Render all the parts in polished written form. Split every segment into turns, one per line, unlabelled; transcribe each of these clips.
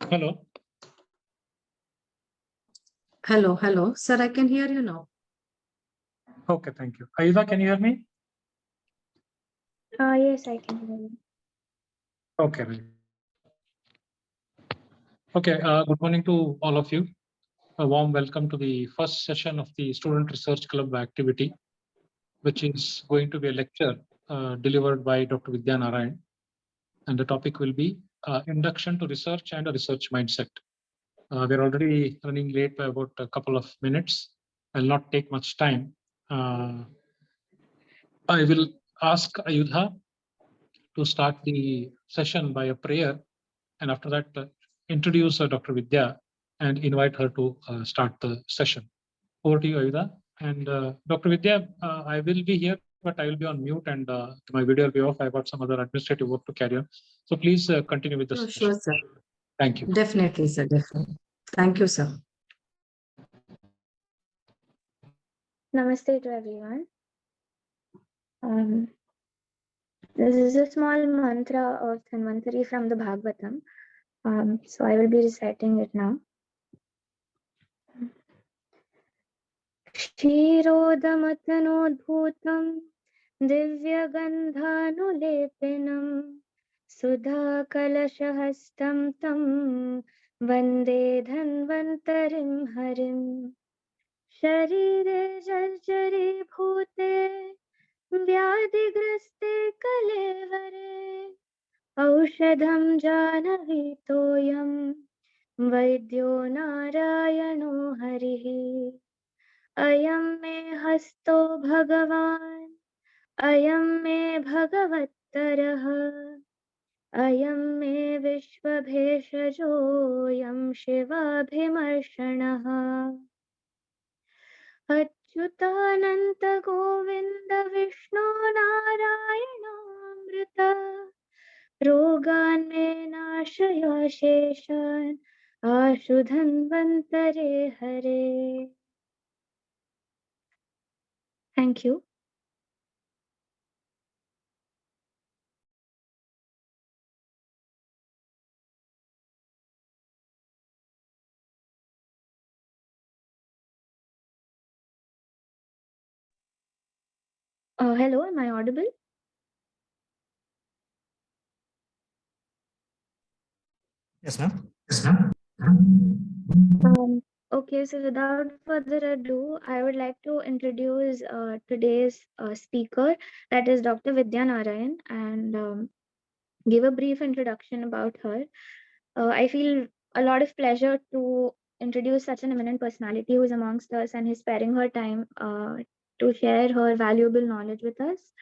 Hello.
Hello. Sir, I can hear you now.
Okay, thank you. Ayuda, can you hear me?
Yes, I can hear you.
Okay. Okay, good morning to all of you. A warm welcome to the first session of the Student Research Club activity, which is going to be a lecture delivered by Dr. Vidya Narayan. And the topic will be Induction to Research and a Research Mindset. We're already running late by about a couple of minutes. I'll not take much time. I will ask Ayudha to start the session by a prayer, and after that introduce Dr. Vidya and invite her to start the session. Over to you, Ayudha. And Dr. Vidya, I will be here, but I will be on mute and my video will be off. I've got some other administrative work to carry on. So please continue with the session.
Sure, sir.
Thank you.
Definitely, sir. Definitely. Thank you, sir.
Namaste to everyone. This is a small mantra of Dhanvantari from the Bhagavatam. So I will be reciting it now. Kshirodamatanodbhutam divyagandhanulepinam sudhakalashahastam tam vande dhanvantarim harim sharire jarjari bhute व्याधिग्रस्ते कलेवरे औषधं जानवीतोऽयं वैद्यो नारायणो हरिः अयं मे हस्तो भगवान् अयं मे भगवत्तरः अयं मे विश्वभेषजोऽयं शिवाभिमर्षणः अच्युतानन्त गोविन्द विष्णु नारायणामृत रोगान् मे नाशय शेषान् आशु धन्वन्तरे हरे. Thank you. Hello, am I audible?
Yes, ma'am.
Okay, so without further ado, I would like to introduce today's speaker, that is Dr. Vidya Narayan, and give a brief introduction about her. I feel a lot of pleasure to introduce such an eminent personality who is amongst us and is sparing her time to share her valuable knowledge with us.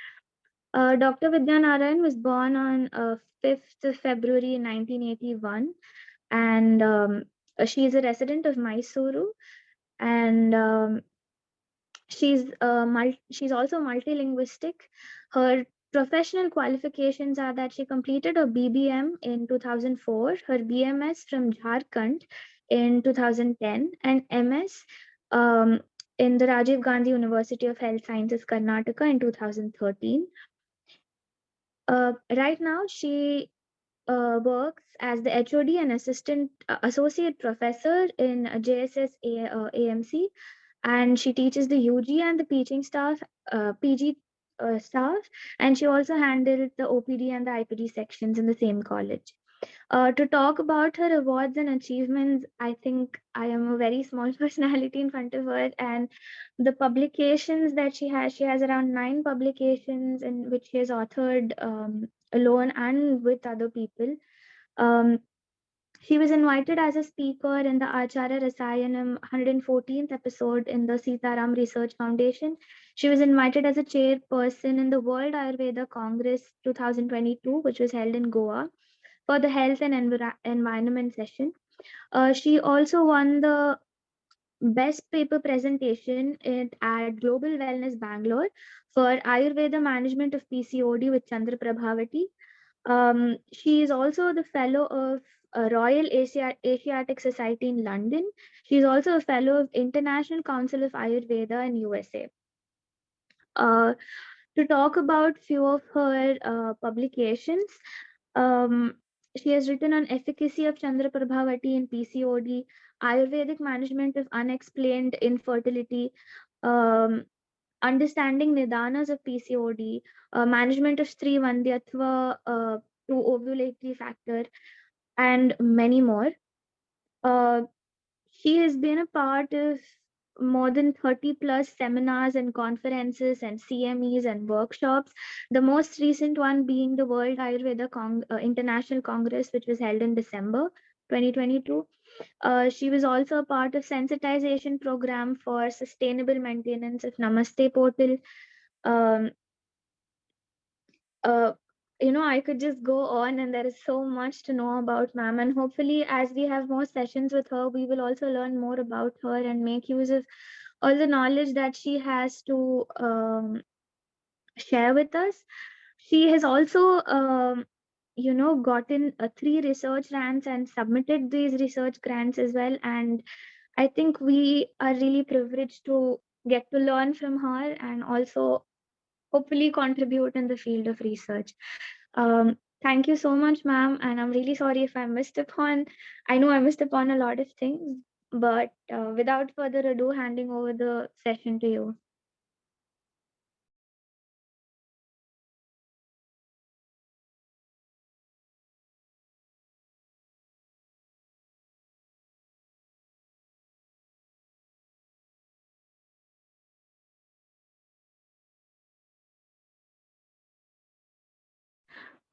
Dr. Vidya Narayan was born on 5th February 1981, and she is a resident of Mysuru, and she's also multilinguistic. Her professional qualifications are that she completed a BBM in 2004, her BMS from Jharkhand in 2010, and MS in the Rajiv Gandhi University of Health Sciences, Karnataka in 2013. Right now, she works as the HOD and associate professor in JSS AMC, and she teaches the UG and the teaching staff, PG staff, and she also handled the OPD and the IPD sections in the same college. To talk about her awards and achievements, I think I am a very small personality in front of her, and the publications that she has around 9 publications in which she has authored alone and with other people. She was invited as a speaker in the Acharya Rasayanam 114th episode in the Sitaram Research Foundation. She was invited as a chairperson in the World Ayurveda Congress 2022, which was held in Goa, for the health and environment session. She also won the best paper presentation at Global Wellness Bangalore for Ayurveda Management of PCOD with Chandra Prabhavati. She is also the fellow of Royal Asiatic Society in London. She is also a fellow of International Council of Ayurveda in USA. To talk about few of her publications, She has written on efficacy of Chandra Prabhavati in PCOD, Ayurvedic management of unexplained infertility, um, understanding nidanas of PCOD, management of Stree Vandyatva to ovulatory factor, and many more. She has been a part of more than 30 plus seminars and conferences and CMEs and workshops. The most recent one being the World Ayurveda International Congress, which was held in December 2022. She was also a part of sensitization program for sustainable maintenance of Namaste portal. Um, uh, I could just go on, and there is so much to know about ma'am. And hopefully, as we have more sessions with her, we will also learn more about her and make use of all the knowledge that she has to share with us. She has also, gotten 3 research grants and submitted these research grants as well. And I think we are really privileged to get to learn from her and also hopefully contribute in the field of research. Thank you so much, ma'am. And I'm really sorry if I know I missed upon a lot of things, but without further ado, handing over the session to you.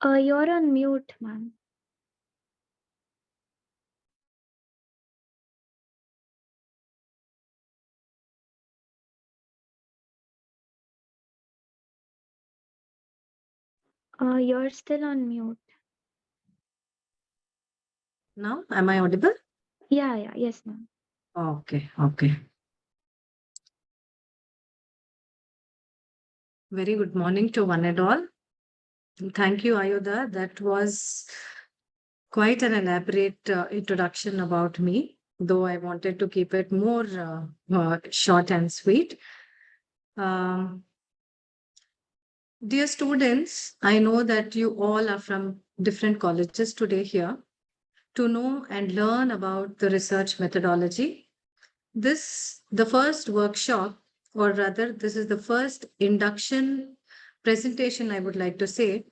You're on mute, ma'am. You're still on mute.
Now, am I audible?
Yeah, yes, ma'am.
Okay, okay. Very good morning to one and all. Thank you, Ayodha. That was quite an elaborate introduction about me, though I wanted to keep it more short and sweet. Um, Dear students, I know that you all are from different colleges today here to know and learn about the research methodology. The first workshop, or rather, this is the first induction presentation, I would like to say,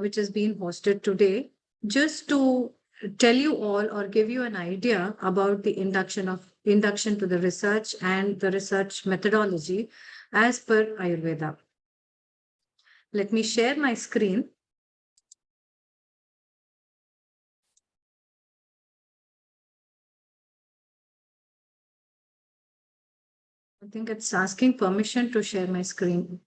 which is being hosted today, just to tell you all or give you an idea about the induction to the research and the research methodology as per Ayurveda. Let me share my screen. I think it's asking permission to share my screen.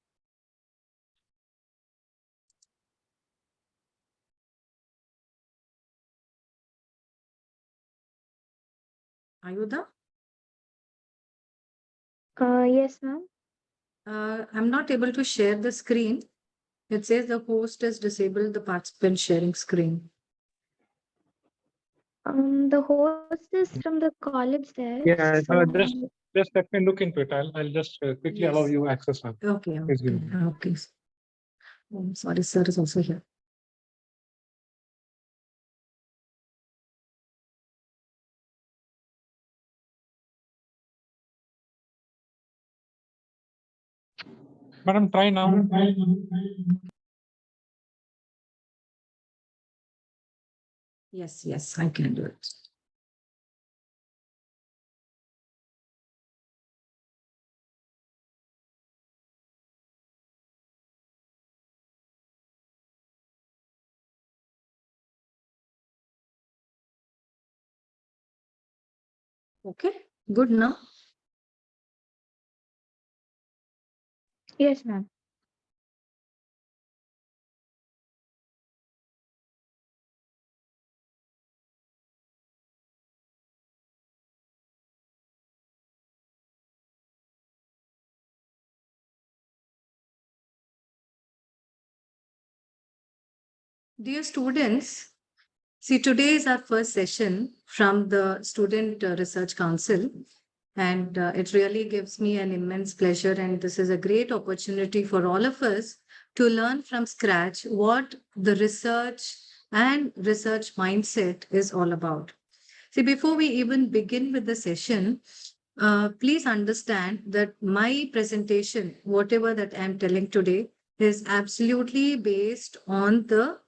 Ayuda?
Yes, ma'am.
I'm not able to share the screen. It says the host has disabled the participant sharing screen.
The host is from the college there.
Yeah,
So
just let me look into it. I'll just quickly allow
Yes.
you access now.
Okay,
Please give
okay,
me.
okay. Oh, sorry, sir is also here.
Madam, try now.
Yes, I can do it. Okay, good now.
yes, ma'am.
Dear students, see, today is our first session from the Student Research Council, and it really gives me an immense pleasure. And this is a great opportunity for all of us to learn from scratch what the research and research mindset is all about. See, before we even begin with the session, please understand that my presentation, whatever that I'm telling today, is absolutely based on the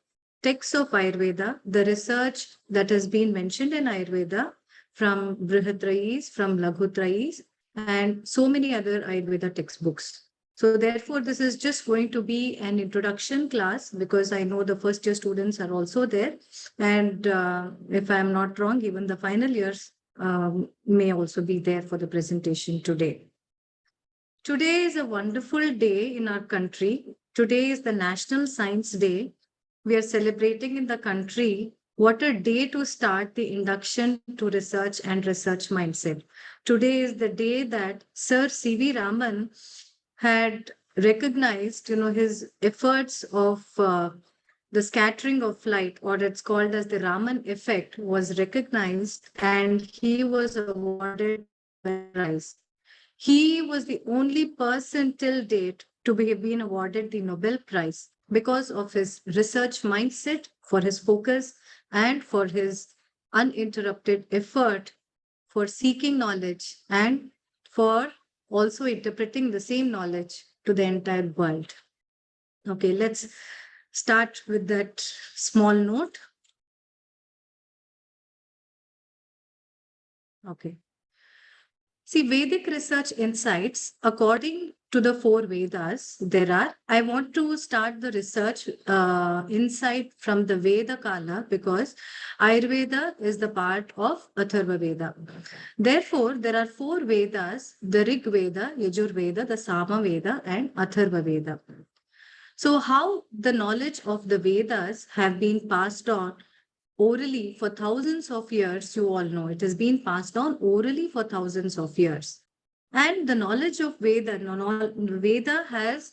texts of Ayurveda, the research that has been mentioned in Ayurveda from Brihatrayis, from Laghutrayis, and so many other Ayurveda textbooks. So therefore, this is just going to be an introduction class because I know the first year students are also there. And if I'm not wrong, even the final years may also be there for the presentation today. Today is a wonderful day in our country. Today is the National Science Day. We are celebrating in the country. What a day to start the induction to research and research mindset. Today is the day that Sir C.V. Raman had recognized, his efforts of the scattering of light, or it's called as the Raman effect, was recognized, and he was awarded the prize. He was the only person till date to be been awarded the Nobel Prize because of his research mindset, for his focus, and for his uninterrupted effort for seeking knowledge and for also interpreting the same knowledge to the entire world. Okay, let's start with that small note. Okay. See, Vedic research insights, according to the four Vedas, I want to start the research insight from the Veda Kala because Ayurveda is the part of Atharva Veda. Therefore, there are four Vedas, the Rig Veda, Yajur Veda, the Sama Veda, and Atharva Veda. So how the knowledge of the Vedas have been passed on orally for thousands of years, you all know it has been passed on orally for thousands of years. And the knowledge of Veda has,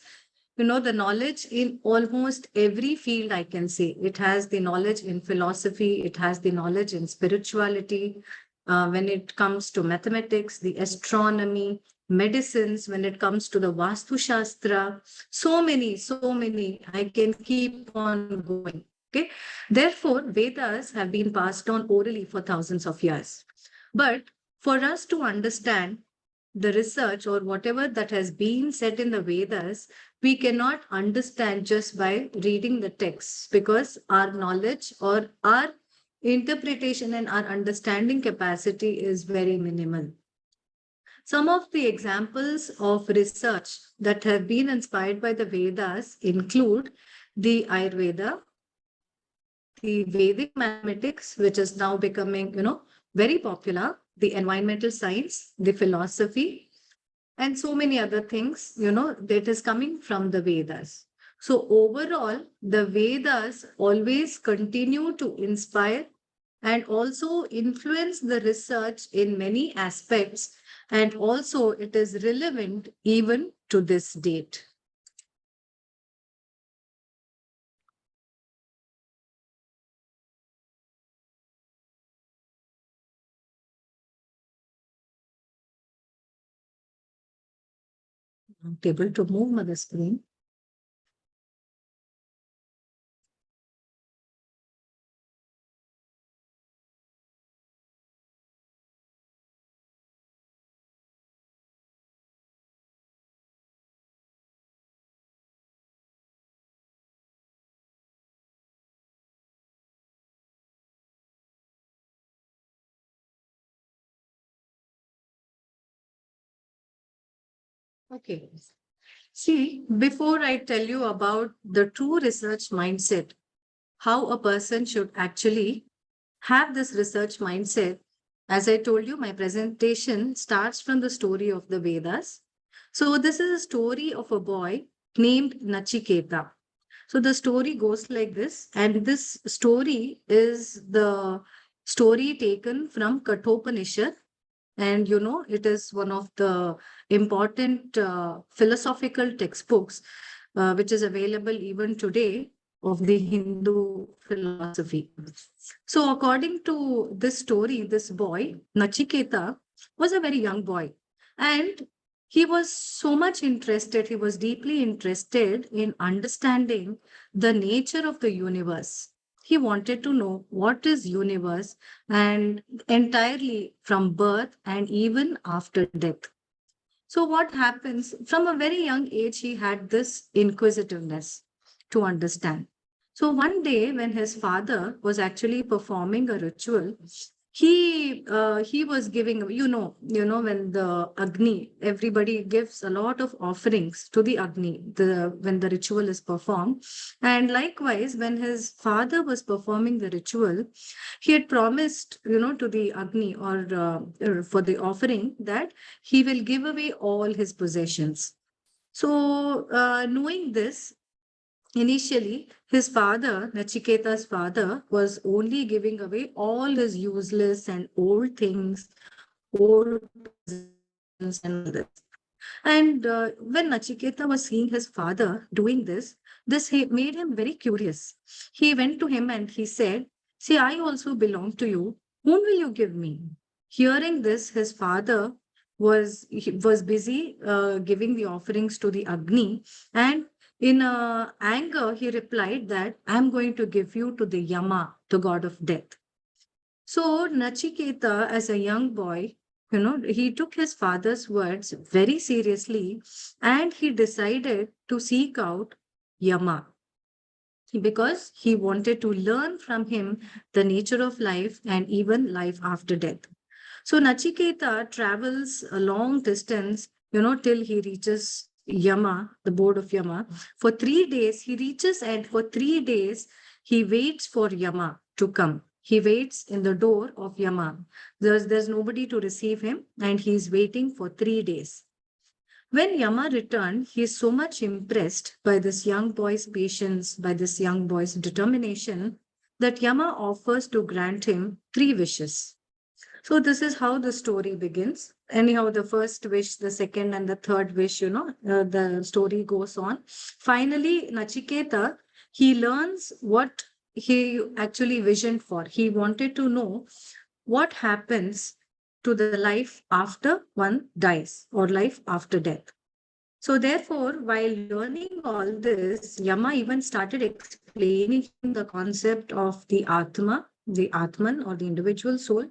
the knowledge in almost every field, I can say. It has the knowledge in philosophy, it has the knowledge in spirituality, when it comes to mathematics, the astronomy, medicines, when it comes to the Vastu Shastra, so many, I can keep on going. Okay. Therefore, Vedas have been passed on orally for thousands of years. But for us to understand the research or whatever that has been said in the Vedas, we cannot understand just by reading the texts because our knowledge or our interpretation and our understanding capacity is very minimal. Some of the examples of research that have been inspired by the Vedas include the Ayurveda, the Vedic mathematics, which is now becoming, very popular, the environmental science, the philosophy, and so many other things, that is coming from the Vedas. So overall, the Vedas always continue to inspire and also influence the research in many aspects. And also it is relevant even to this date. I'm able to move my screen. Okay. See, before I tell you about the true research mindset, how a person should actually have this research mindset, as I told you, my presentation starts from the story of the Vedas. So this is a story of a boy named Nachiketa. So the story goes like this, and this story is the story taken from Kathopanishad, and it is one of the important philosophical textbooks which is available even today of the Hindu philosophy. So according to this story, this boy, Nachiketa, was a very young boy. And he was so much interested, he was deeply interested in understanding the nature of the universe. he wanted to know what is universe and entirely from birth and even after death. So what happens from a very young age, he had this inquisitiveness to understand. So one day when his father was actually performing a ritual, he was giving, when the Agni, everybody gives a lot of offerings to the Agni, when the ritual is performed. And likewise, when his father was performing the ritual, he had promised, to the Agni or for the offering that he will give away all his possessions. So, knowing this, initially, his father, Nachiketa's father, was only giving away all his useless and old things, old possessions, and all this. And when Nachiketa was seeing his father doing this made him very curious. He went to him and he said, "See, I also belong to you. Whom will you give me?" Hearing this, his father was busy giving the offerings to the Agni, and in anger, he replied that I'm going to give you to the Yama, the god of death. So Nachiketa, as a young boy, he took his father's words very seriously and he decided to seek out Yama because he wanted to learn from him the nature of life and even life after death. So Nachiketa travels a long distance, till he reaches Yama, the board of Yama. For 3 days, he reaches, and for 3 days, he waits for Yama to come. He waits in the door of Yama. There's nobody to receive him, and he's waiting for 3 days. When Yama returned, he is so much impressed by this young boy's patience, by this young boy's determination, that Yama offers to grant him 3 wishes. So this is how the story begins. Anyhow, the first wish, the second and the third wish, the story goes on. Finally, Nachiketa, he learns what he actually visioned for. He wanted to know what happens to the life after one dies or life after death. So therefore, while learning all this, Yama even started explaining him the concept of the Atma, the Atman or the individual soul.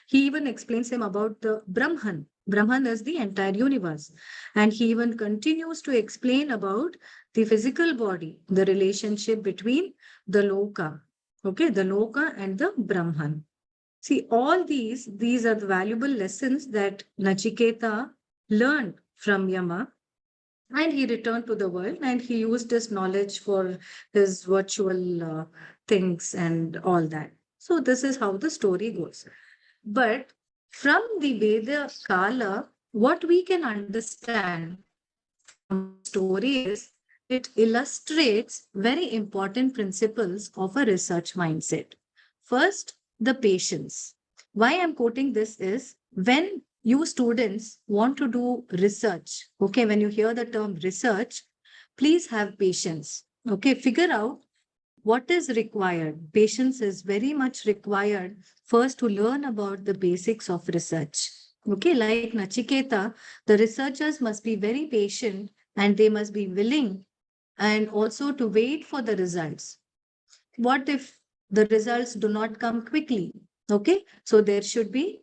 He even explains him about the Brahman. Brahman is the entire universe. And he even continues to explain about the physical body, the relationship between the Loka, the Loka and the Brahman. See, all these are the valuable lessons that Nachiketa learned from Yama, and he returned to the world and he used his knowledge for his virtual things and all that. So this is how the story goes. But from the Veda Kala, what we can understand from the story is it illustrates very important principles of a research mindset. First, the patience. Why I'm quoting this is when you students want to do research, when you hear the term research, please have patience. Figure out what is required. Patience is very much required first to learn about the basics of research. Like Nachiketa, the researchers must be very patient and they must be willing and also to wait for the results. What if the results do not come quickly? So there should be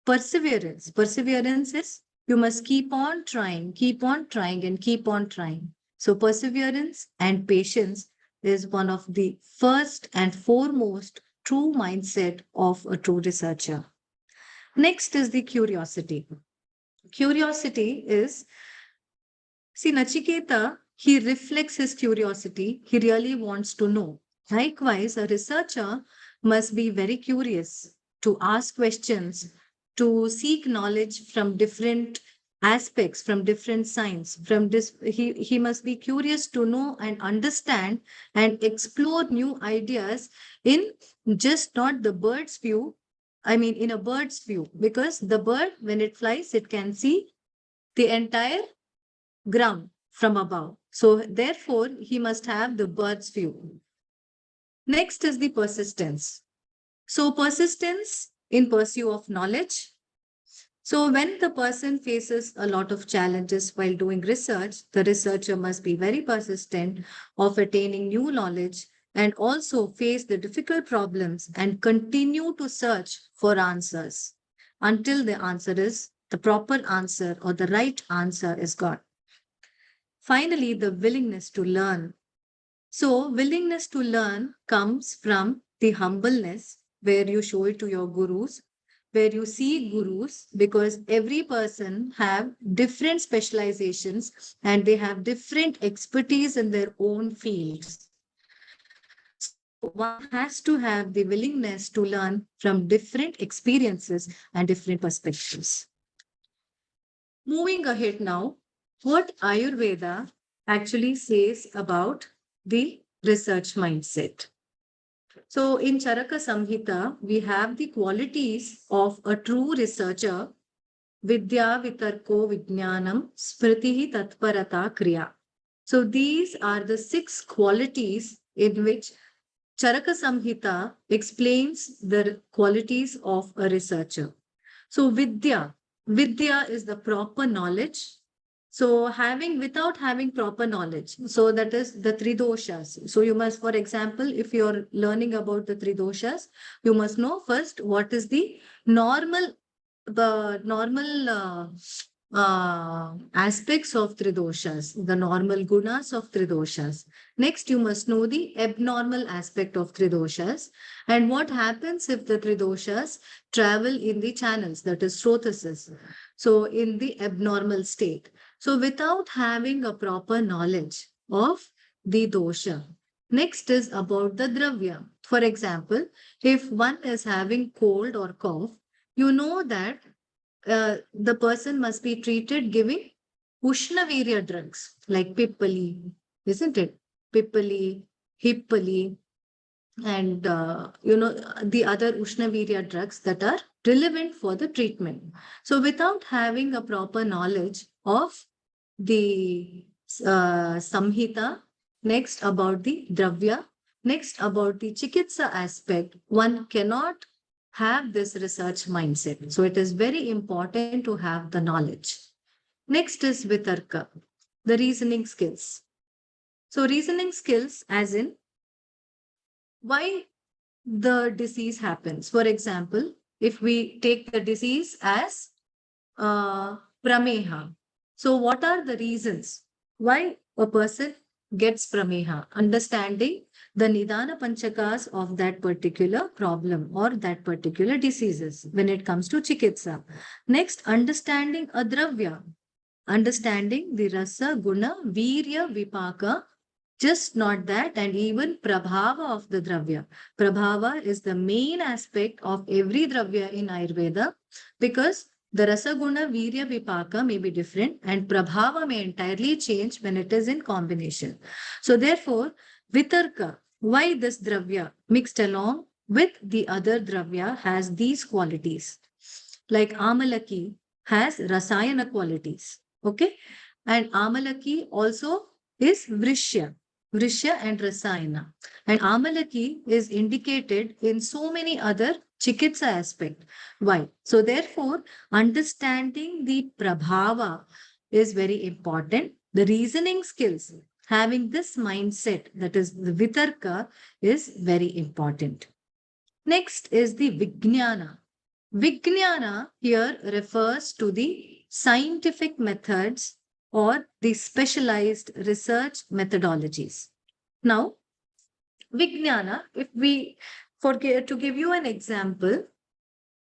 perseverance. Perseverance is you must keep on trying, and keep on trying. So perseverance and patience is one of the first and foremost true mindset of a true researcher. Next is the curiosity. Curiosity is, see, Nachiketa, he reflects his curiosity. He really wants to know. Likewise, a researcher must be very curious to ask questions, to seek knowledge from different aspects, from different science. He must be curious to know and understand and explore new ideas in just not the bird's view. I mean, in a bird's view, because the bird, when it flies, it can see the entire ground from above. So therefore, he must have the bird's view. Next is the persistence. So persistence in pursuit of knowledge. So when the person faces a lot of challenges while doing research, the researcher must be very persistent of attaining new knowledge and also face the difficult problems and continue to search for answers until the proper answer or the right answer is got. Finally, the willingness to learn. So, willingness to learn comes from the humbleness where you show it to your gurus, where you see gurus, because every person have different specializations and they have different expertise in their own fields. So one has to have the willingness to learn from different experiences and different perspectives. Moving ahead now, what Ayurveda actually says about the research mindset. So in Charaka Samhita, we have the qualities of a true researcher: Vidya, Vitarko, Vijnanam, Smritihi, Tatparata, Kriya. So these are the 6 qualities in which Charaka Samhita explains the qualities of a researcher. So Vidya is the proper knowledge. So without having proper knowledge, so that is the 3 doshas. So you must, for example, if you're learning about the 3 doshas, you must know first what is the normal aspects of tridoshas, the normal gunas of tridoshas. Next, you must know the abnormal aspect of tridoshas and what happens if the tridoshas travel in the channels, that is srotasas. So in the abnormal state. So without having a proper knowledge of the dosha. Next is about the dravya. For example, if one is having cold or cough, you know that the person must be treated giving Ushnavirya drugs like Pippali, isn't it? Pippali, Hippali, and the other Ushnavirya drugs that are relevant for the treatment. So without having a proper knowledge of the Samhita, next about the Dravya, next about the Chikitsa aspect, one cannot have this research mindset. So it is very important to have the knowledge. Next is Vitarka, the reasoning skills. So reasoning skills as in why the disease happens. For example, if we take the disease as prameha. So what are the reasons why a person gets prameha? Understanding the nidana panchakas of that particular problem or that particular diseases when it comes to chikitsa. Next, understanding adravya. Understanding the rasa, guna, virya, vipaka. Just not that, and even prabhava of the dravya. Prabhava is the main aspect of every dravya in Ayurveda because the rasaguna, virya, vipaka may be different and prabhava may entirely change when it is in combination. So therefore, vitarka, why this dravya mixed along with the other dravya has these qualities. Like amalaki has rasayana qualities. Okay. And amalaki also is vrishya. Vrishya and rasayana. And amalaki is indicated in so many other chikitsa aspect. Why? So therefore, understanding the prabhava is very important. The reasoning skills, having this mindset, that is the vitarka, is very important. Next is the vijnana. Vijnana here refers to the scientific methods or the specialized research methodologies. Now, Vijnana, if we forget to give you an example,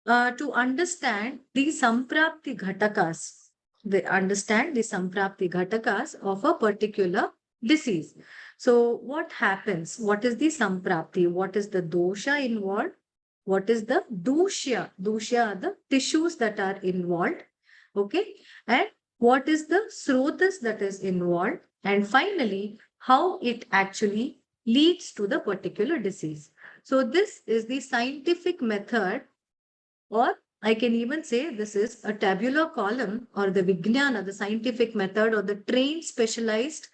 to understand the Samprapti Ghatakas, they understand the Samprapti Ghatakas of a particular disease. So, what happens? What is the Samprapti? What is the dosha involved? What is the dushya? Dushya are the tissues that are involved. Okay. And what is the srotas that is involved? And finally, how it actually leads to the particular disease. So this is the scientific method, or I can even say this is a tabular column or the Vijnana, the scientific method or the trained specialized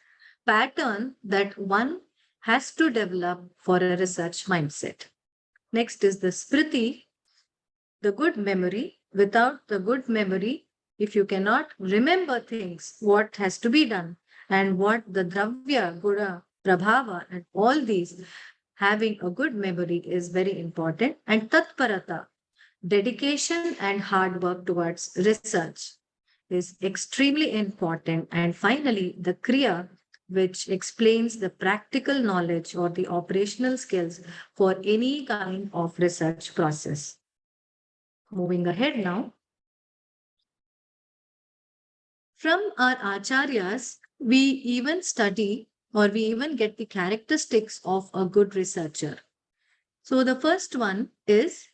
pattern that one has to develop for a research mindset. Next is the Smriti, the good memory. Without the good memory, if you cannot remember things, what has to be done and what the Dravya, Guna, Prabhava, and all these having a good memory is very important. And tatparata, dedication and hard work towards research is extremely important. And finally, the kriya, which explains the practical knowledge or the operational skills for any kind of research process. Moving ahead now. From our acharyas, we even study or we even get the characteristics of a good researcher. So the first one is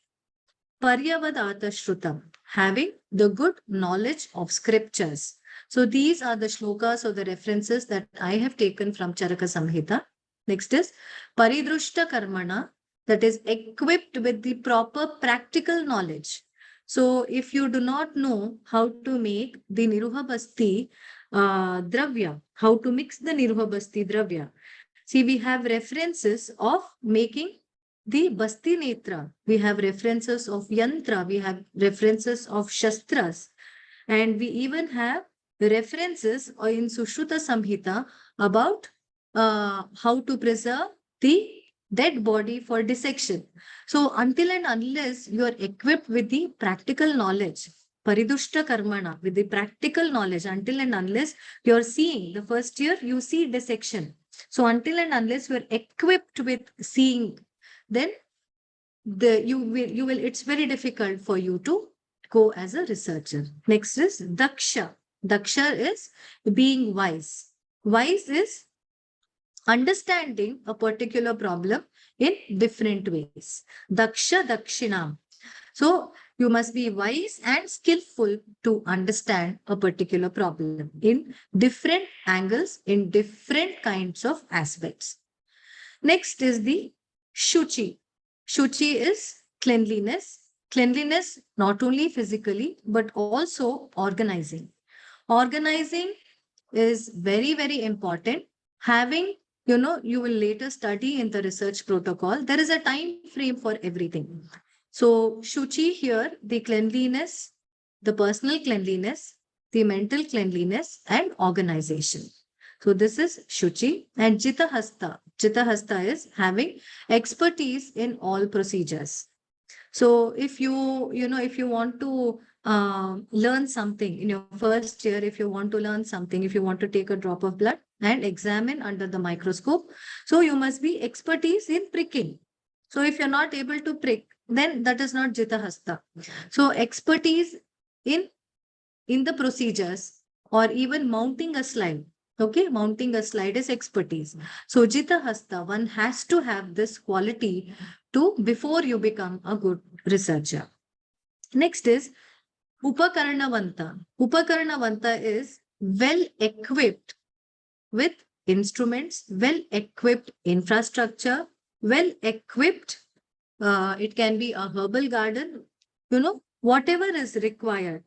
Paryavadata Shrutam, having the good knowledge of scriptures. So these are the shlokas or the references that I have taken from Charaka Samhita. Next is Paridrushta Karmana, that is equipped with the proper practical knowledge. So if you do not know how to make the Niruhabasti Dravya, how to mix the Niruhabasti Dravya, see, we have references of making the Basti Netra. We have references of Yantra. We have references of Shastras. And we even have references in Sushruta Samhita about how to preserve the dead body for dissection. So until and unless you are equipped with the practical knowledge, Paridushta Karmana, with the practical knowledge, until and unless you are seeing, the first year you see dissection. So until and unless you are equipped with seeing, then you will it's very difficult for you to go as a researcher. Next is Daksha. Daksha is being wise. Wise is understanding a particular problem in different ways. Daksha Dakshinam. So you must be wise and skillful to understand a particular problem in different angles, in different kinds of aspects. Next is the Shuchi. Shuchi is cleanliness. Cleanliness not only physically, but also organizing. Organizing is very, very important. Having, you will later study in the research protocol, there is a time frame for everything. So Shuchi here, the cleanliness, the personal cleanliness, the mental cleanliness, and organization. So this is Shuchi. And Jitahasta. Jitahasta is having expertise in all procedures. So if if you want to learn something in your first year, if you want to learn something, if you want to take a drop of blood and examine under the microscope, so you must be expertise in pricking. So if you're not able to prick, then that is not Jitahasta. So expertise in the procedures or even mounting a slide. Okay, mounting a slide is expertise. So Jitahasta, one has to have this quality before you become a good researcher. Next is Upakaranavanta. Upakaranavanta is well equipped with instruments, well equipped infrastructure, well equipped. It can be a herbal garden, whatever is required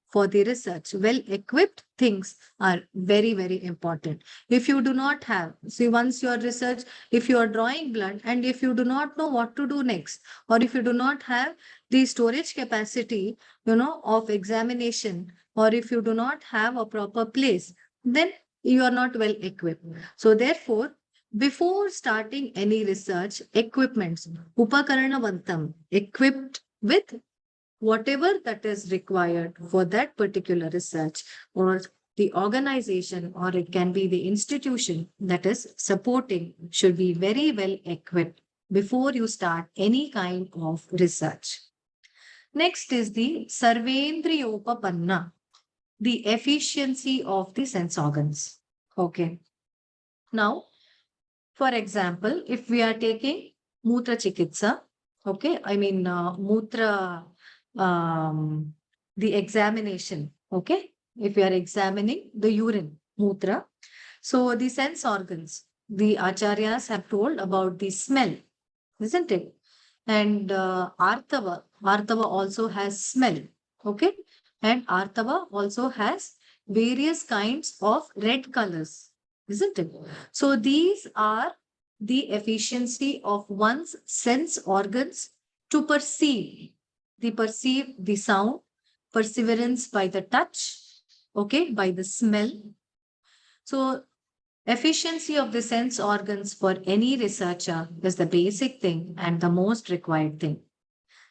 for the research, well equipped things are very, very important. If you do not have, see, once your research, if you are drawing blood and if you do not know what to do next, or if you do not have the storage capacity, of examination, or if you do not have a proper place, then you are not well equipped. So therefore, before starting any research, equipments, Upakaranavantam, equipped with whatever that is required for that particular research, or the organization, or it can be the institution that is supporting, should be very well equipped before you start any kind of research. Next is the Sarvendriyopapanna, the efficiency of the sense organs. Okay. Now, for example, if we are taking Mutra Chikitsa, okay, I mean Mutra, the examination, okay, if we are examining the urine, Mutra, so the sense organs, the Acharyas have told about the smell, isn't it? And Artava also has smell, okay, and Artava also has various kinds of red colors, isn't it? So these are the efficiency of one's sense organs to perceive the sound, perseverance by the touch, okay, by the smell. So Efficiency of the sense organs for any researcher is the basic thing and the most required thing.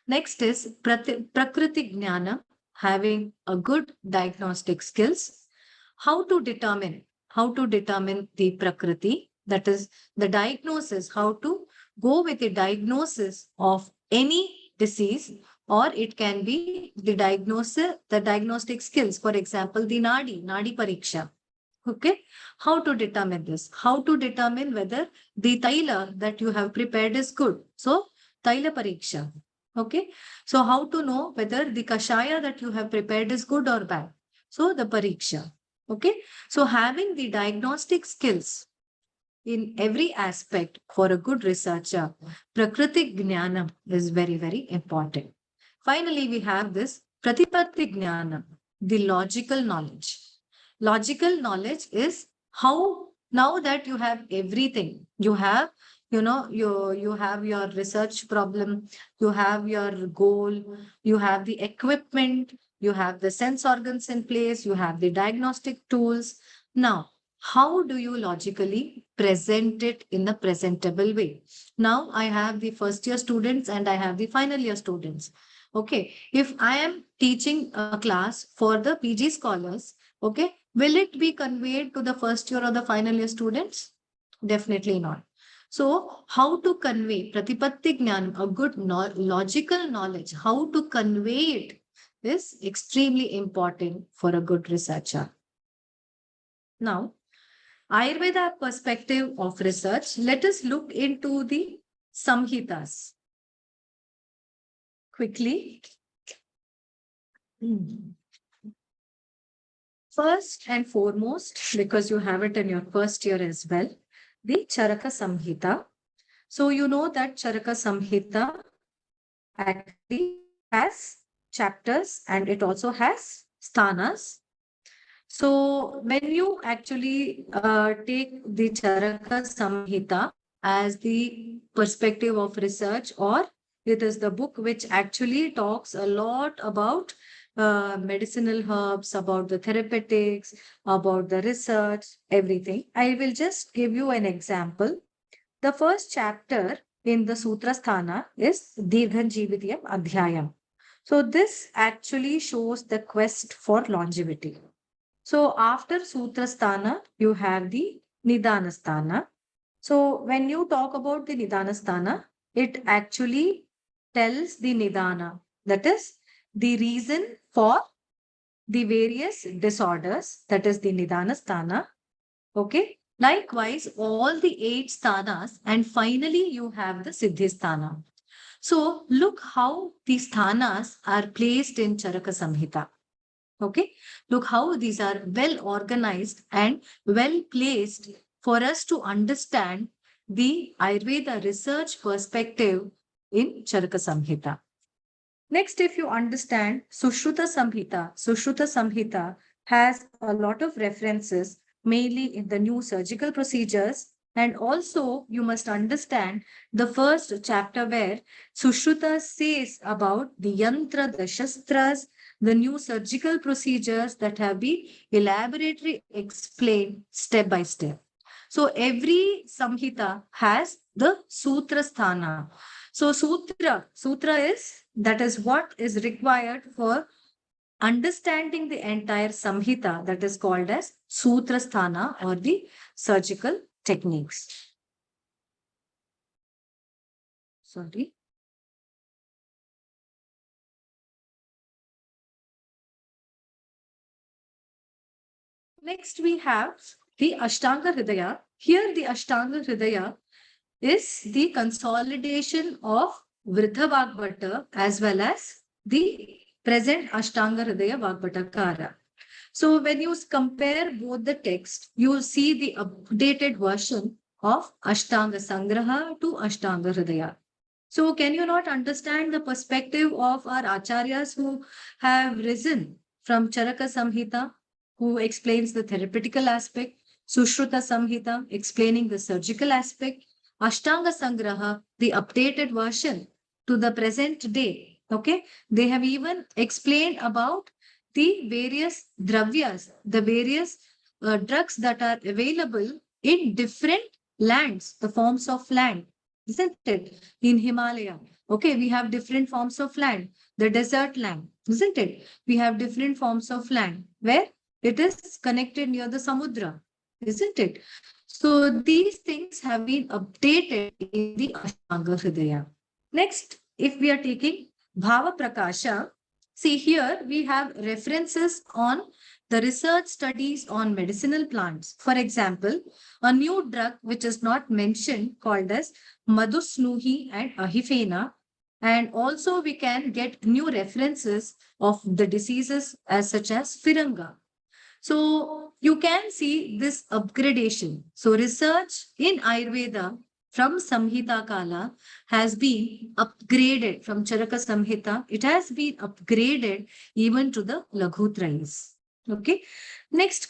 Next is Prakriti Jnana, having a good diagnostic skills. How to determine the Prakriti, that is the diagnosis, how to go with the diagnosis of any disease, or it can be the diagnostic skills. For example, the Nadi Pariksha. Okay, how to determine this? How to determine whether the Taila that you have prepared is good? So, Taila Pariksha. Okay, so how to know whether the Kashaya that you have prepared is good or bad? So, the Pariksha. Okay, so having the diagnostic skills in every aspect for a good researcher, Prakriti Jnana is very, very important. Finally, we have this Pratipatti Jnana, the logical knowledge. Logical knowledge is how, now that you have everything, you have, you have your research problem, you have your goal, you have the equipment, you have the sense organs in place, you have the diagnostic tools. Now, how do you logically present it in a presentable way? Now I have the first year students and I have the final year students. Okay, if I am teaching a class for the PG scholars, okay, will it be conveyed to the first year or the final year students? Definitely not. So how to convey Pratipatti Jnana, a good logical knowledge, how to convey it is extremely important for a good researcher. Now, Ayurveda perspective of research, let us look into the Samhitas. Quickly. First and foremost, because you have it in your first year as well, the Charaka Samhita. So you know that Charaka Samhita actually has chapters and it also has sthanas. So when you actually take the Charaka Samhita as the perspective of research, or it is the book which actually talks a lot about medicinal herbs, about the therapeutics, about the research, everything. I will just give you an example. The first chapter in the Sutra Sthana is Dirghanjivitiyam Adhyayam. So this actually shows the quest for longevity. So after Sutrasthana, you have the Nidanasthana. So when you talk about the Nidanasthana, it actually tells the Nidana, that is the reason for the various disorders, that is the Nidanasthana. Okay. Likewise, all the 8 sthanas, and finally you have the Siddhisthana. So look how these sthanas are placed in Charaka Samhita. Okay, look how these are well organized and well placed for us to understand the Ayurveda research perspective in Charaka Samhita. Next, if you understand Sushruta Samhita has a lot of references, mainly in the new surgical procedures. And also, you must understand the first chapter where Sushruta says about the yantra, the shastras, the new surgical procedures that have been elaborately explained step by step. So every Samhita has the Sutra Sthana. So Sutra is, that is what is required for understanding the entire Samhita, that is called as Sutra Sthana or the surgical techniques. Sorry. Next, we have the Ashtanga Hridaya. Here, the Ashtanga Hridaya is the consolidation of Vridha Vagbhata as well as the present Ashtanga Hridaya Vagbhatakara. So when you compare both the text, you will see the updated version of Ashtanga Sangraha to Ashtanga Hridaya. So can you not understand the perspective of our acharyas who have risen from Charaka Samhita, who explains the therapeutical aspect, Sushruta Samhita explaining the surgical aspect, Ashtanga Sangraha, the updated version to the present day. Okay, they have even explained about the various dravyas, the various drugs that are available in different lands, the forms of land, isn't it? In Himalaya, okay, we have different forms of land, the desert land, isn't it? We have different forms of land where it is connected near the Samudra, isn't it? So these things have been updated in the Ashtanga Hridaya. Next, if we are taking Bhava Prakasha, see here we have references on the research studies on medicinal plants. For example, a new drug which is not mentioned called as Madhusnuhi and Ahifena. And also we can get new references of the diseases as such as Firanga. So you can see this upgradation. So research in Ayurveda from Samhita Kala has been upgraded from Charaka Samhita. It has been upgraded even to the Laghutrayas. Okay. Next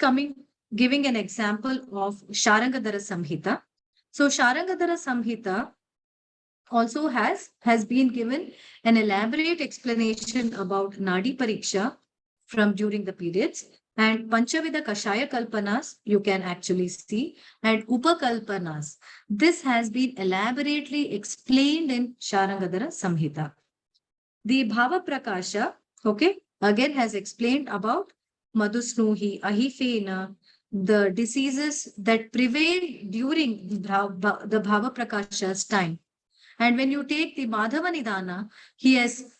giving an example of Sharangadhara Samhita. So Sharangadhara Samhita also has been given an elaborate explanation about Nadi Pariksha from during the periods. And Panchavida Kashaya Kalpanas, you can actually see, and Upakalpanas. This has been elaborately explained in Sharangadhara Samhita. The Bhava Prakasha, okay, again has explained about Madhusnuhi, Ahifena, the diseases that prevail during the Bhava Prakasha's time. And when you take the Madhava Nidana, he has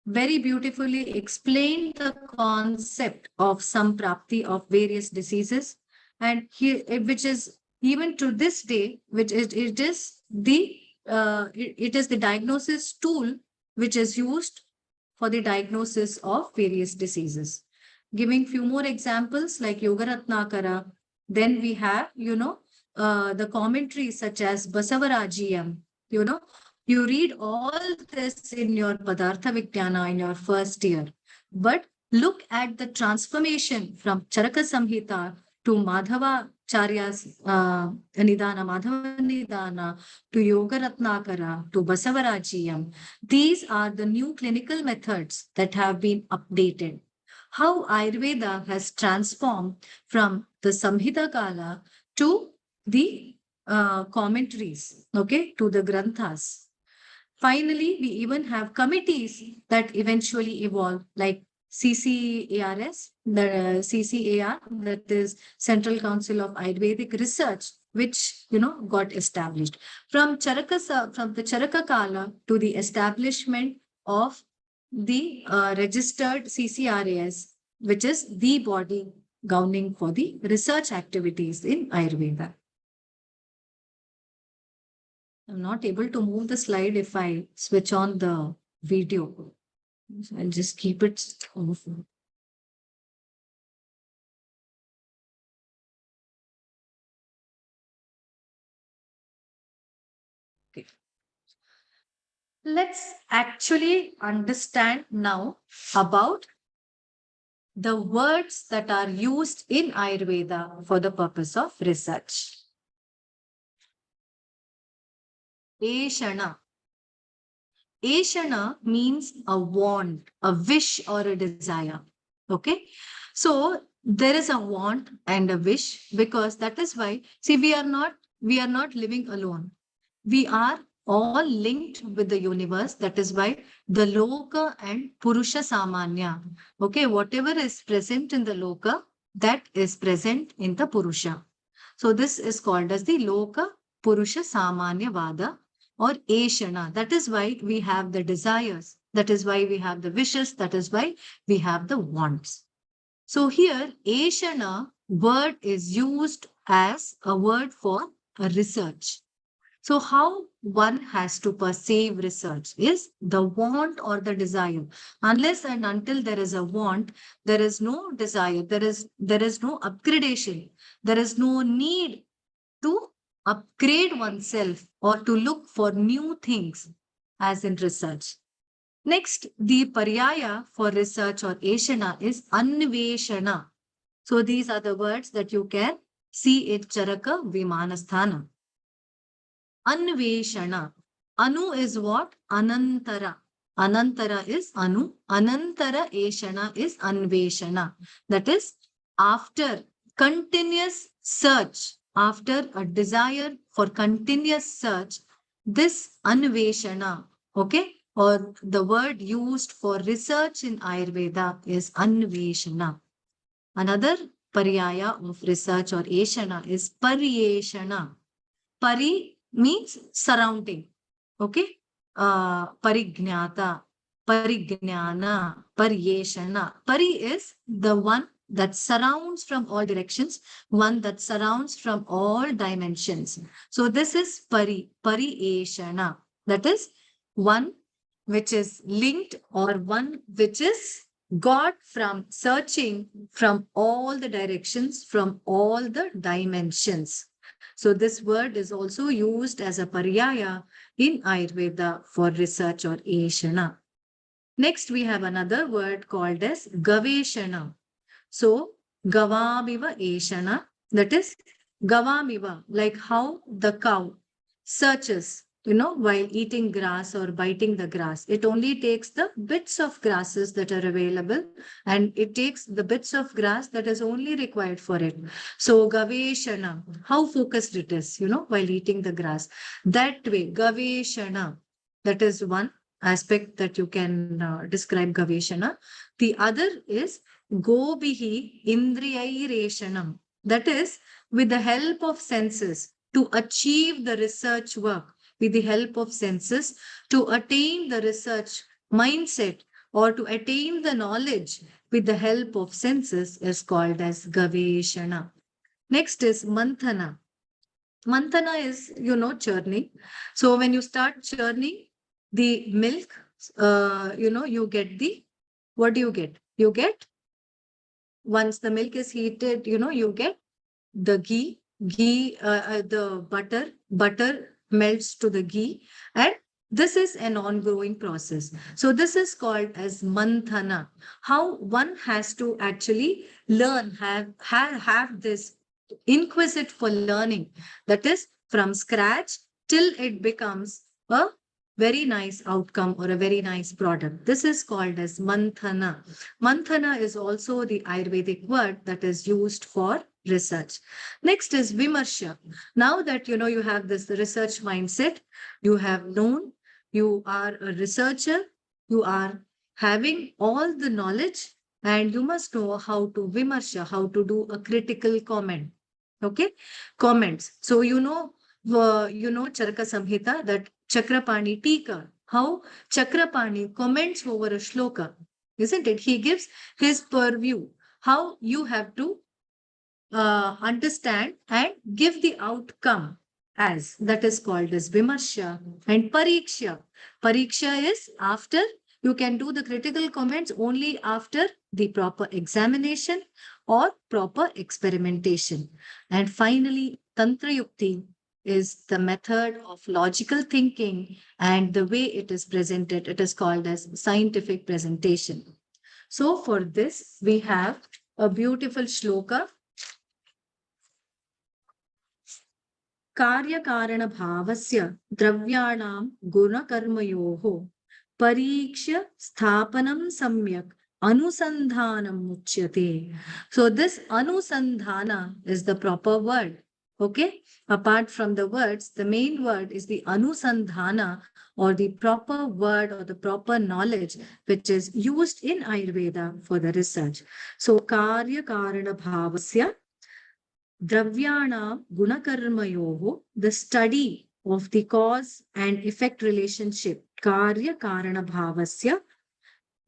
very beautifully explained the concept of samprapti of various diseases, and which is even to this day, which it is the diagnosis tool which is used for the diagnosis of various diseases. Giving few more examples like Yoga Ratnakara, then we have the commentaries such as Basavarajiyam. You read all this in your Padartha Vigyana in your first year. But look at the transformation from Charaka Samhita to Madhava Charya's Nidana, Madhava Nidana, to Yoga Ratnakara, to Basavarajiyam. These are the new clinical methods that have been updated. How Ayurveda has transformed from the Samhita Kala to the commentaries, okay, to the Granthas. Finally, we even have committees that eventually evolve, like CCARS, the CCAR, that is Central Council of Ayurvedic Research, which got established from the Charaka Kala to the establishment of the registered CCRAS, which is the body governing for the research activities in Ayurveda. I'm not able to move the slide if I switch on the video. I'll just keep it off. Okay. Let's actually understand now about the words that are used in Ayurveda for the purpose of research. Eshana. Eshana means a want, a wish or a desire. Okay. So there is a want and a wish, because that is why, see, we are not living alone. We are all linked with the universe. That is why the Loka and Purusha Samanya. Okay. Whatever is present in the Loka, that is present in the Purusha. So this is called as the Loka Purusha Samanya Vada or Eshana. That is why we have the desires. That is why we have the wishes. That is why we have the wants. So here, Eshana word is used as a word for a research. So how one has to perceive research is the want or the desire. Unless and until there is a want, there is no desire. There is no upgradation. There is no need to upgrade oneself or to look for new things as in research. Next, the paryaya for research or eshana is anveshana. So these are the words that you can see in Charaka Vimanasthana. Anveshana. Anu is what? Anantara. Anantara is Anu. Anantara Eshana is Anveshana. That is, after continuous search after a desire for continuous search, this anveshana, okay, or the word used for research in Ayurveda is anveshana. Another paryaya of research or eshana is paryeshana. Pari means surrounding. Okay. Parignata, parignana, paryeshana. Pari is the one that surrounds from all directions, one that surrounds from all dimensions. So this is paryeshana. That is one which is linked or one which is got from searching from all the directions, from all the dimensions. So this word is also used as a paryaya in Ayurveda for research or ashana. Next, we have another word called as gaveshana. So gavamiva ashana, that is gavamiva, like how the cow searches, while eating grass or biting the grass. It only takes the bits of grasses that are available and it takes the bits of grass that is only required for it. So gaveshana, how focused it is, while eating the grass. That way, gaveshana, that is one aspect that you can describe gaveshana. The other is gobihi indriyareshanam. That is, with the help of senses to achieve the research work, with the help of senses to attain the research mindset or to attain the knowledge with the help of senses is called as gaveshana. Next is manthana. Manthana is, churning. So when you start churning the milk, you get what do you get? You get, once the milk is heated, you get the the butter melts to the ghee, and this is an ongoing process. So this is called as manthana. How one has to actually learn, have this inquisite for learning, that is from scratch till it becomes a very nice outcome or a very nice product. This is called as manthana. Manthana is also the Ayurvedic word that is used for research. Next is vimarsha. Now that you have this research mindset, you have known, you are a researcher, you are having all the knowledge, and you must know how to vimarsha, how to do a critical comment. Okay, comments. So Charaka Samhita, that Chakrapani Tika, how Chakrapani comments over a shloka, isn't it? He gives his purview, how you have to understand and give the outcome, as that is called as vimarsha. And pariksha. Pariksha is after, you can do the critical comments only after the proper examination or proper experimentation. And finally, tantra yukti is the method of logical thinking, and the way it is presented, it is called as scientific presentation. So for this, we have a beautiful shloka. कार्यकारणभावस्य द्रव्याणां गुणकर्मयोः परीक्ष्य स्थापनं सम्यक् anusandhanam uchyate. So this anusandhana is the proper word. Okay. Apart from the words, the main word is the anusandhana, or the proper word or the proper knowledge which is used in Ayurveda for the research. So karya karana bhavasya Dravyana gunakarmayoho, the study of the cause and effect relationship, karya karana bhavasya,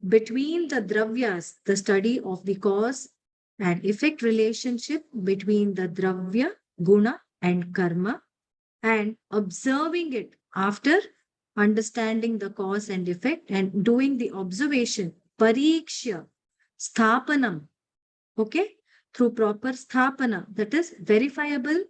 between the dravyas, the study of the cause and effect relationship between the dravya, guna and karma, and observing it after understanding the cause and effect and doing the observation, pariksha, sthapanam, okay, through proper sthapana, that is verifiable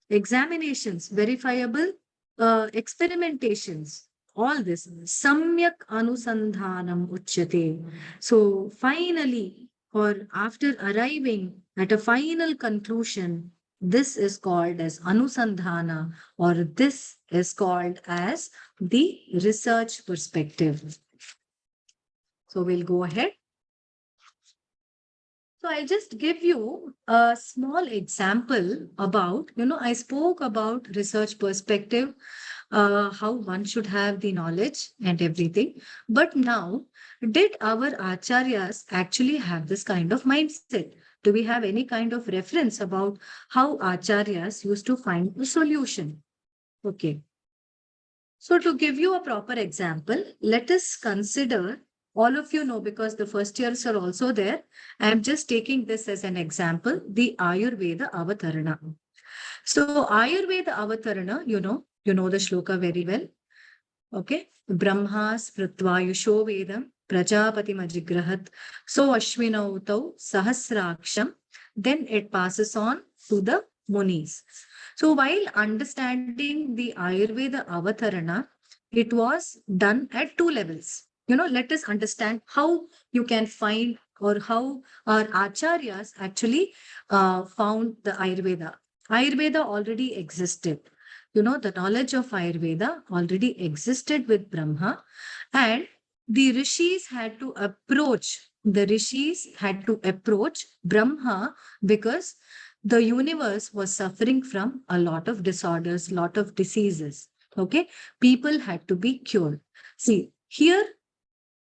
examinations, verifiable experimentations, all this, samyak anusandhanam uchyate. So finally, or after arriving at a final conclusion, this is called as anusandhana, or this is called as the research perspective. So we'll go ahead. So I'll just give you a small example about, I spoke about research perspective, how one should have the knowledge and everything. But now, did our acharyas actually have this kind of mindset? Do we have any kind of reference about how acharyas used to find a solution? Okay. So to give you a proper example, let us consider, all of you know, because the first years are also there. I am just taking this as an example, the Ayurveda Avatarana. So Ayurveda Avatarana, you know the shloka very well. Okay. Brahma spritva yusho vedam prajapati majigrahat so ashwinautau sahasraksham. Then it passes on to the munis. So while understanding the Ayurveda Avatarana, it was done at two levels. Let us understand how you can find or how our acharyas actually found the Ayurveda. Ayurveda already existed. The knowledge of Ayurveda already existed with Brahma, and the rishis had to approach Brahma because the universe was suffering from a lot of disorders, lot of diseases. Okay, people had to be cured. See, here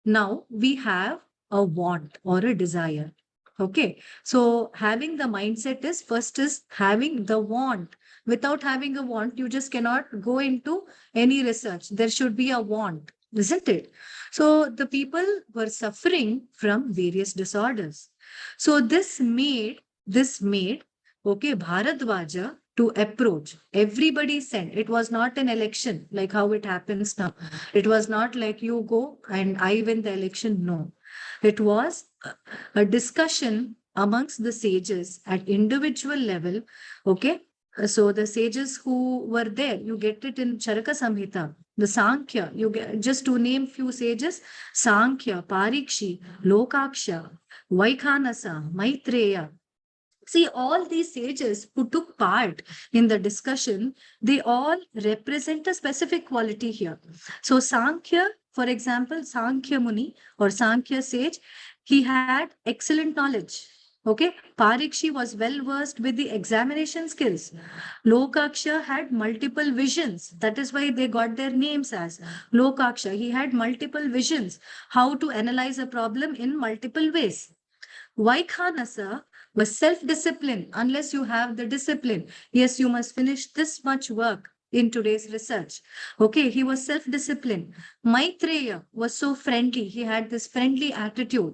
now we have a want or a desire. Okay, so having the mindset is first is having the want. Without having a want, you just cannot go into any research. There should be a want, isn't it? So the people were suffering from various disorders. So this made okay Bharadwaja to approach. Everybody sent. It was not an election like how it happens now. It was not like you go and I win the election. No, it was a discussion amongst the sages at individual level. Okay. So the sages who were there, you get it in Charaka Samhita, the Sankhya, you get just to name few sages, Sankhya, Parikshi, Lokaksha, Vaikhanasa, Maitreya. See, all these sages who took part in the discussion, they all represent a specific quality here. So, Sankhya, for example, Sankhya Muni or Sankhya sage, he had excellent knowledge. Okay, Parikshi was well versed with the examination skills. Lokaksha had multiple visions. That is why they got their names as Lokaksha. He had multiple visions, how to analyze a problem in multiple ways. Vaikhanasa was self-discipline. Unless you have the discipline, yes, you must finish this much work in today's research. Okay, he was self-disciplined. Maitreya was so friendly. He had this friendly attitude.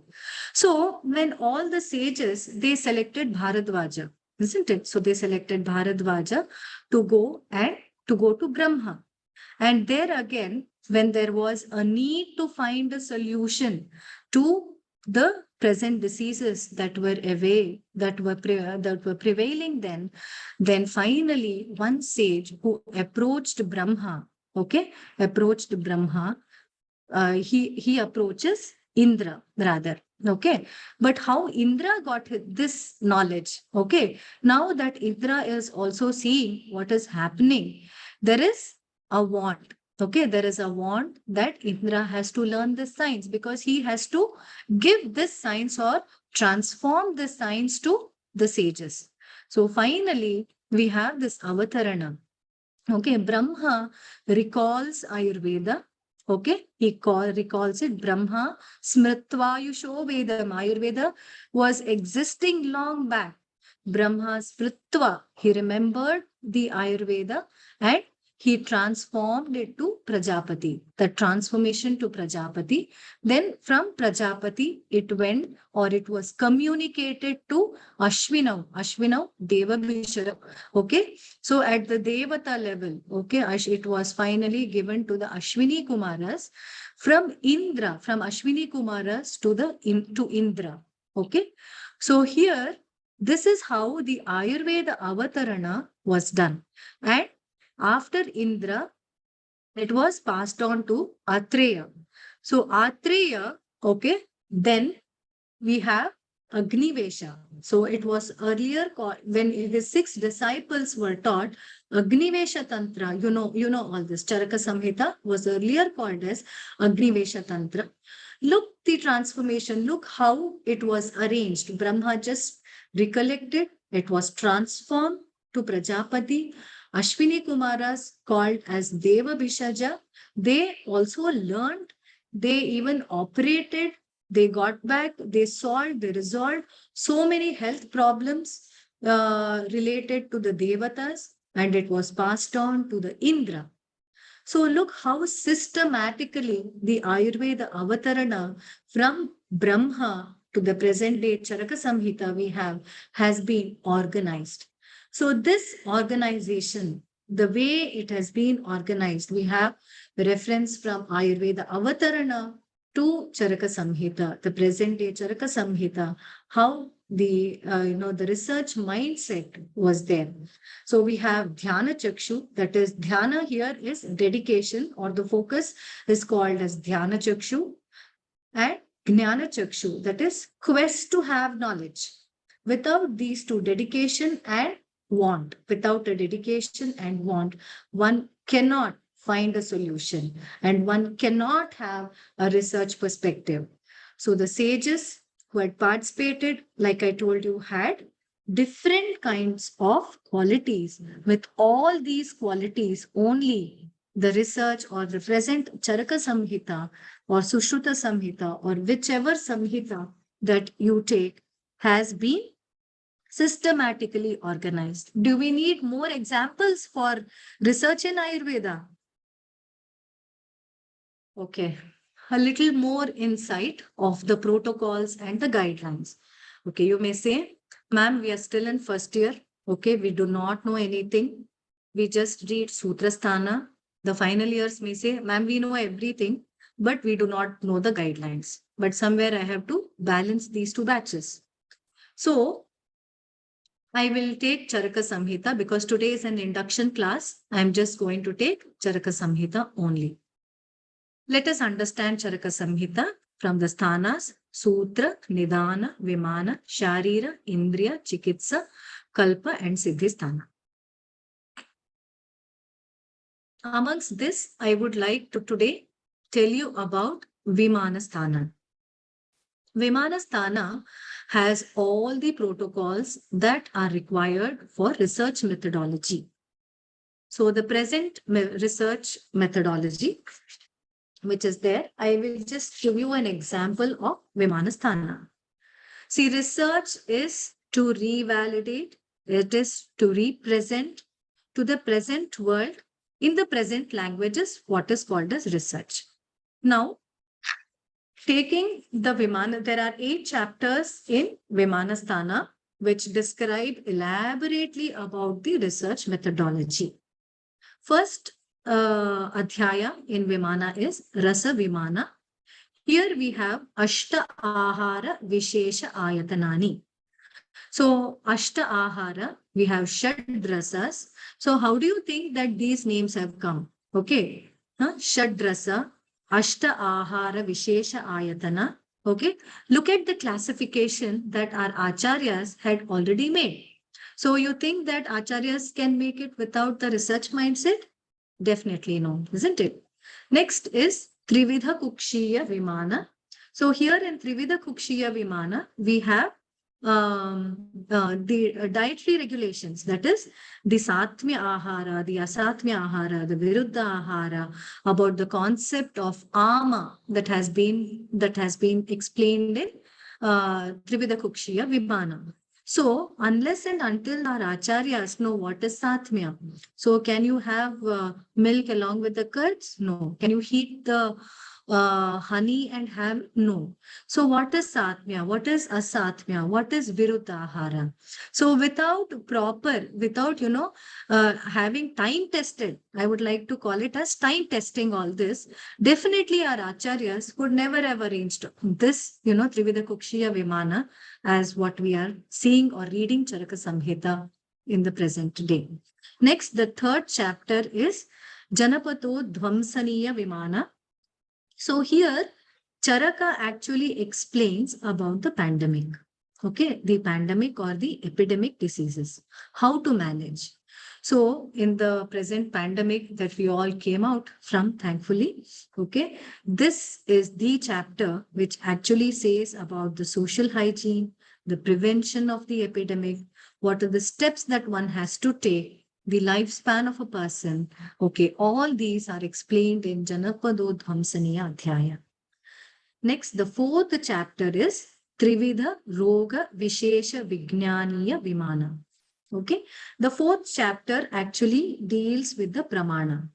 So when all the sages, they selected Bharadwaja, isn't it? So they selected Bharadwaja to go to Brahma. And there again, when there was a need to find a solution to the present diseases that were prevailing then finally one sage who approached Brahma, okay, approached Brahma, he approaches Indra rather. Okay, but how Indra got this knowledge? Okay, now that Indra is also seeing what is happening, there is a want. Okay, there is a want that Indra has to learn this science because he has to give this science or transform this science to the sages. So finally, we have this avatarana. Okay, Brahma recalls Ayurveda. Okay, recalls it. Brahma Smritvayusho Vedam. Ayurveda was existing long back. Brahma Smritva, he remembered the Ayurveda and he transformed it to Prajapati. The transformation to Prajapati. Then from Prajapati, it went or it was communicated to Ashwinav. Ashwinav Devabhishara. Okay, so at the Devata level, okay, it was finally given to the Ashwini Kumaras from Indra, from Ashwini Kumaras to Indra. Okay, so here, this is how the Ayurveda Avatarana was done. And after Indra, it was passed on to Atreya. So Atreya, okay, then we have Agnivesha. So it was earlier called, when his 6 disciples were taught Agnivesha Tantra. You know all this. Charaka Samhita was earlier called as Agnivesha Tantra. Look the transformation. Look how it was arranged. Brahma just recollected. It was transformed to Prajapati. Ashwini Kumaras called as Deva Bishaja. They also learned. They even operated. They got back, they solved, they resolved so many health problems related to the Devatas, and it was passed on to the Indra. So look how systematically the Ayurveda Avatarana from Brahma to the present day Charaka Samhita we have has been organized. So this organization, the way it has been organized, we have reference from Ayurveda Avatarana to Charaka Samhita, the present day Charaka Samhita, how the the research mindset was there. So we have Dhyana Chakshu, that is Dhyana here is dedication, or the focus is called as Dhyana Chakshu, and Jnana Chakshu, that is quest to have knowledge. Without these two, dedication and want, without a dedication and want, one cannot find a solution and one cannot have a research perspective. So the sages who had participated, like I told you, had different kinds of qualities. With all these qualities, only the research or the present Charaka Samhita or Sushruta Samhita or whichever Samhita that you take has been systematically organized. Do we need more examples for research in Ayurveda? Okay, a little more insight of the protocols and the guidelines. Okay, you may say, ma'am, we are still in first year. Okay, we do not know anything. We just read Sutrasthana. The final years may say, ma'am, we know everything, but we do not know the guidelines. But somewhere I have to balance these two batches. So I will take Charaka Samhita because today is an induction class. I'm just going to take Charaka Samhita only. Let us understand Charaka Samhita from the sthanas: Sutra, Nidana, Vimana, Sharira, Indriya, Chikitsa, Kalpa, and Siddhisthana. Amongst this, I would like to today tell you about Vimanasthana. Vimanasthana has all the protocols that are required for research methodology. So the present research methodology, which is there, I will just give you an example of Vimanasthana. See, research is to revalidate, it is to represent to the present world in the present languages what is called as research. Now, taking the Vimana, there are 8 chapters in Vimanasthana which describe elaborately about the research methodology. First adhyaya in Vimana is Rasa Vimana. Here we have Ashta Ahara Vishesha Ayatanani. So Ashta Ahara, we have Shad Rasas. So how do you think that these names have come? Okay, Shad Rasa, Ashta Ahara Vishesha Ayatana. Okay, look at the classification that our acharyas had already made. So you think that acharyas can make it without the research mindset? Definitely no, isn't it? Next is Trividha Kukshiya Vimana. So here in Trividha Kukshiya Vimana, we have the dietary regulations, that is the Satmya Ahara, the Asatmya Ahara, the Viruddha Ahara, about the concept of Ama that has been explained in Trividha Kukshiya Vimana. So unless and until our acharyas know what is Satmya, so can you have milk along with the curds? No. Can you heat the honey and have? No. So what is Satmya? What is Asatmya? What is Viruddhahara? So without having time tested, I would like to call it as time testing all this, definitely our acharyas could never have arranged this, Trividha Kukshiya Vimana as what we are seeing or reading Charaka Samhita in the present day. Next, the 3rd chapter is Janapato Dhvamsaniya Vimana. So here, Charaka actually explains about the pandemic. okay, the pandemic or the epidemic diseases, how to manage. So in the present pandemic that we all came out from, thankfully, okay, this is the chapter which actually says about the social hygiene, the prevention of the epidemic, what are the steps that one has to take, the lifespan of a person. Okay, all these are explained in Janapado Dhamsaniya Adhyaya. Next, the fourth chapter is Trividha Roga Vishesha Vijnaniya Vimana. Okay, the fourth chapter actually deals with the pramana.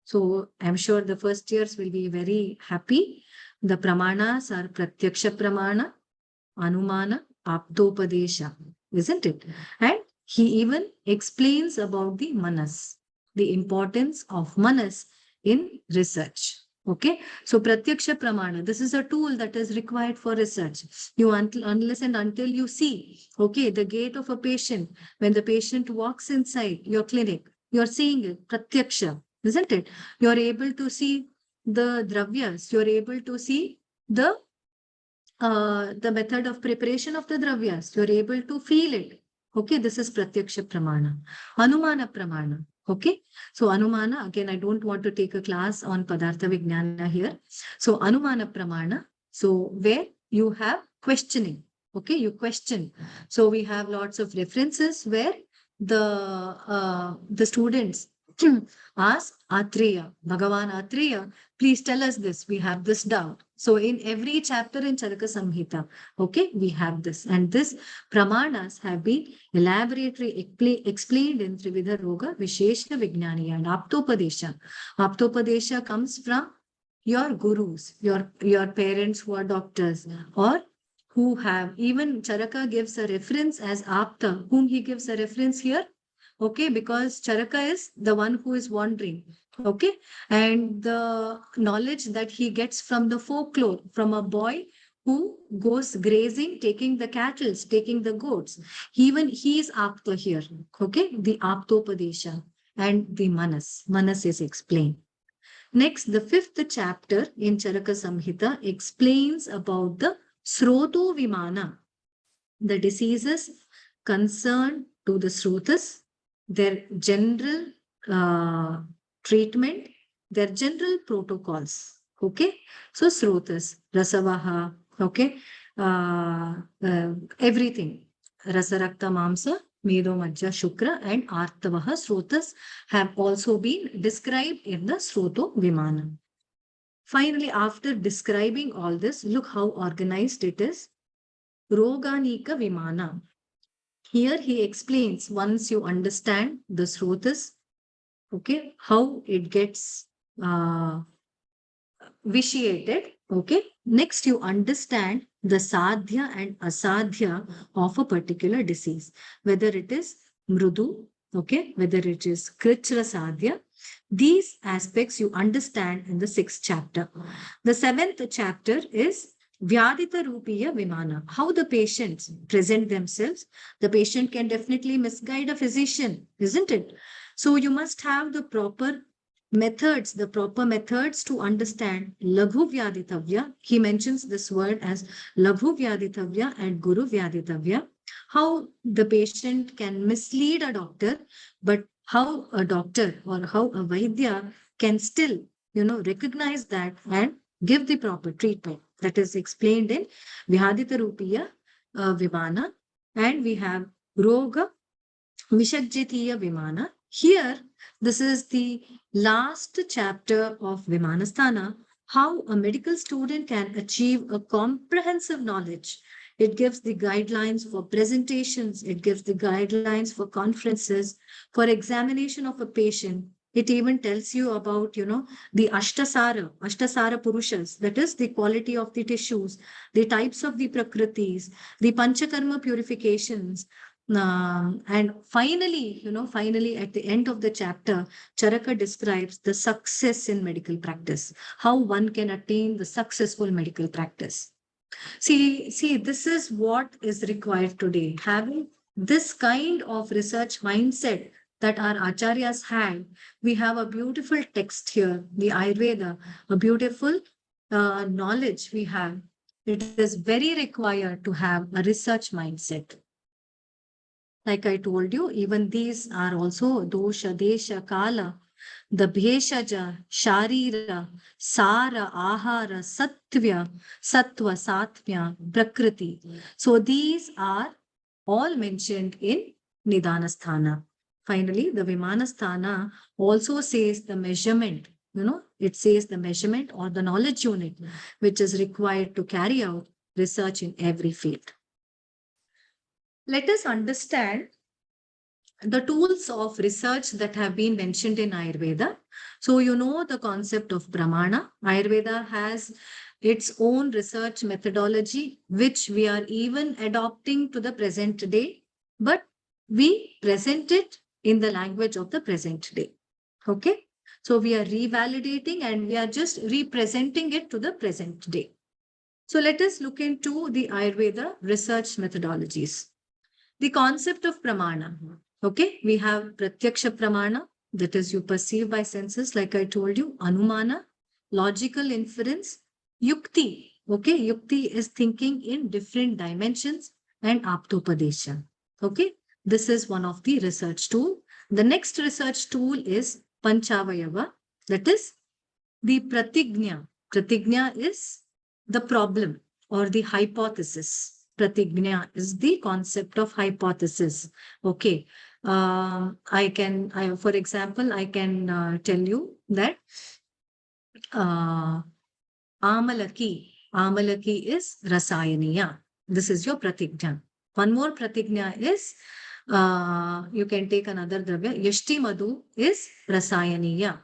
So I'm sure the first years will be very happy. The pramanas are Pratyaksha Pramana, Anumana, Aptopadesha, isn't it? And he even explains about the manas, the importance of manas in research. Okay, so Pratyaksha Pramana, this is a tool that is required for research. Unless and until you see, okay, the gait of a patient, when the patient walks inside your clinic, you're seeing it, Pratyaksha, isn't it? You're able to see the dravyas, you're able to see the method of preparation of the dravyas. You're able to feel it. Okay, this is Pratyaksha Pramana. Anumana Pramana. Okay, so Anumana, again, I don't want to take a class on Padartha Vijnana here. So Anumana Pramana, so where you have questioning. Okay, you question. So we have lots of references where the students ask Atreya, Bhagavan Atreya, please tell us this. We have this doubt. So in every chapter in Charaka Samhita, okay, we have this. And this pramanas have been elaborately explained in Trividha Roga, Vishesha Vijnaniya and Aptopadesha. Aptopadesha comes from your gurus, your parents who are doctors, or who have, even Charaka gives a reference as Apta, whom he gives a reference here. Okay, because Charaka is the one who is wandering. Okay, and the knowledge that he gets from the folklore, from a boy who goes grazing, taking the cattle, taking the goats. Even he is Apta here. Okay, the Aptopadesha and the Manas. Manas is explained. Next, the fifth chapter in Charaka Samhita explains about the Sroto Vimana, the diseases concerned to the Srotas, their general treatment, their general protocols. Okay, so Srotas, Rasavaha, okay, everything. Rasarakta Mamsa, Medo Majja Shukra, and Artavaha Srotas have also been described in the Sroto Vimana. Finally, after describing all this, look how organized it is. Roganika Vimana. Here he explains, once you understand the Srotas, okay, how it gets vitiated. Okay, next you understand the sadhya and asadhya of a particular disease, whether it is mrudu, okay, whether it is krichra sadhya. These aspects you understand in the sixth chapter. The seventh chapter is Vyadita Rupiya Vimana, how the patients present themselves. The patient can definitely misguide a physician, isn't it? So you must have the proper methods, the proper methods to understand Laghu Vyaditavya. He mentions this word as Laghu Vyaditavya and Guru Vyaditavya. How the patient can mislead a doctor, but how a doctor or how a Vaidya can still, recognize that and give the proper treatment. That is explained in Vyadita Rupiya Vimana. And we have Roga Vishajjitiya Vimana. Here, this is the last chapter of Vimanasthana, how a medical student can achieve a comprehensive knowledge. It gives the guidelines for presentations, it gives the guidelines for conferences, for examination of a patient. It even tells you about, the Ashtasara Purushas, that is the quality of the tissues, the types of the Prakritis, the Panchakarma purifications, and finally, at the end of the chapter, Charaka describes the success in medical practice, how one can attain the successful medical practice. See, this is what is required today. Having this kind of research mindset that our acharyas had, we have a beautiful text here, the Ayurveda, a beautiful knowledge we have. it is very required to have a research mindset. Like I told you, even these are also dosha, desha, kala, the bheshaja, sharira, sara, ahara, sattva, satmya, prakriti. So these are all mentioned in Nidanasthana. Finally, the Vimanasthana also says the measurement, it says the measurement or the knowledge unit, which is required to carry out research in every field. Let us understand the tools of research that have been mentioned in Ayurveda. So you know the concept of Pramana. Ayurveda has its own research methodology, which we are even adopting to the present day, but we present it in the language of the present day. Okay. So we are revalidating and we are just representing it to the present day. So let us look into the Ayurveda research methodologies. The concept of Pramana. Okay, we have Pratyaksha Pramana, that is you perceive by senses, like I told you, Anumana, logical inference, Yukti. Okay, Yukti is thinking in different dimensions, and Aptopadesha. Okay, this is one of the research tool. The next research tool is Panchavayava, that is the Pratignya. Pratignya is the problem or the hypothesis. Pratignya is the concept of hypothesis. Okay. For example, I can tell you that Amalaki is Rasayaniya. This is your Pratignya. One more Pratignya is, you can take another Dravya. Yashti Madhu is Rasayaniya.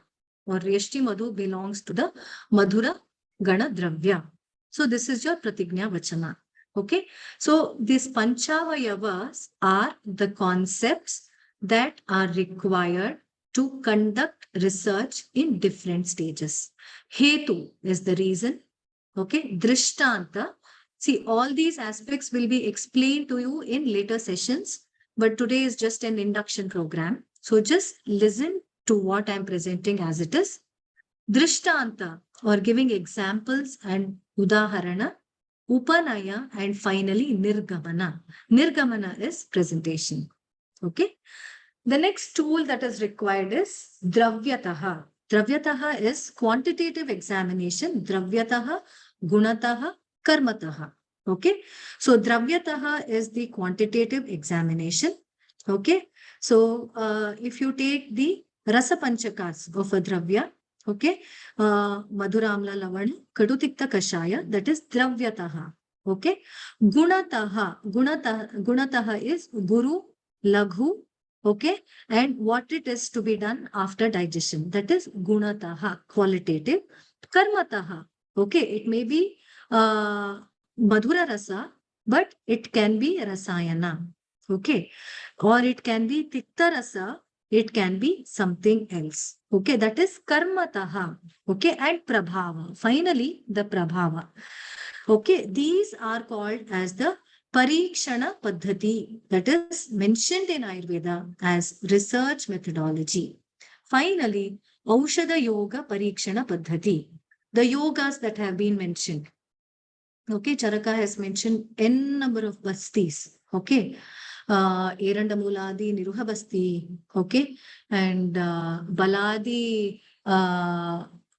Or Yashti Madhu belongs to the Madhura Gana Dravya. So this is your Pratignya Vachana. Okay. So these Panchavayavas are the concepts that are required to conduct research in different stages. Hetu is the reason. Okay. Drishtanta. See, all these aspects will be explained to you in later sessions, but today is just an induction program. So just listen to what I'm presenting as it is. Drishtanta, or giving examples and udaharana, upanaya, and finally nirgamana. Nirgamana is presentation. Okay. The next tool that is required is dravyataha. Dravyataha is quantitative examination. Dravyataha, gunataha, karmataha. Okay. So dravyataha is the quantitative examination. Okay. So if you take the rasa panchakas of a dravya, okay, madhura amla lavana, kadutikta kashaya, that is dravyataha. Okay. Gunataha is guru, laghu, okay, and what it is to be done after digestion, that is gunataha, qualitative. Karmataha, okay, it may be madhura rasa, but it can be rasayana, okay, or it can be tikta rasa, it can be something else, okay, that is karmataha, okay, and prabhava, finally the prabhava. Okay, these are called as the Parikshana Paddhati, that is mentioned in Ayurveda as research methodology. Finally, Aushadha Yoga Parikshana Paddhati, the yogas that have been mentioned. Okay, Charaka has mentioned n number of bastis. Okay, Erandamuladi Niruha Basti. Okay, and Baladi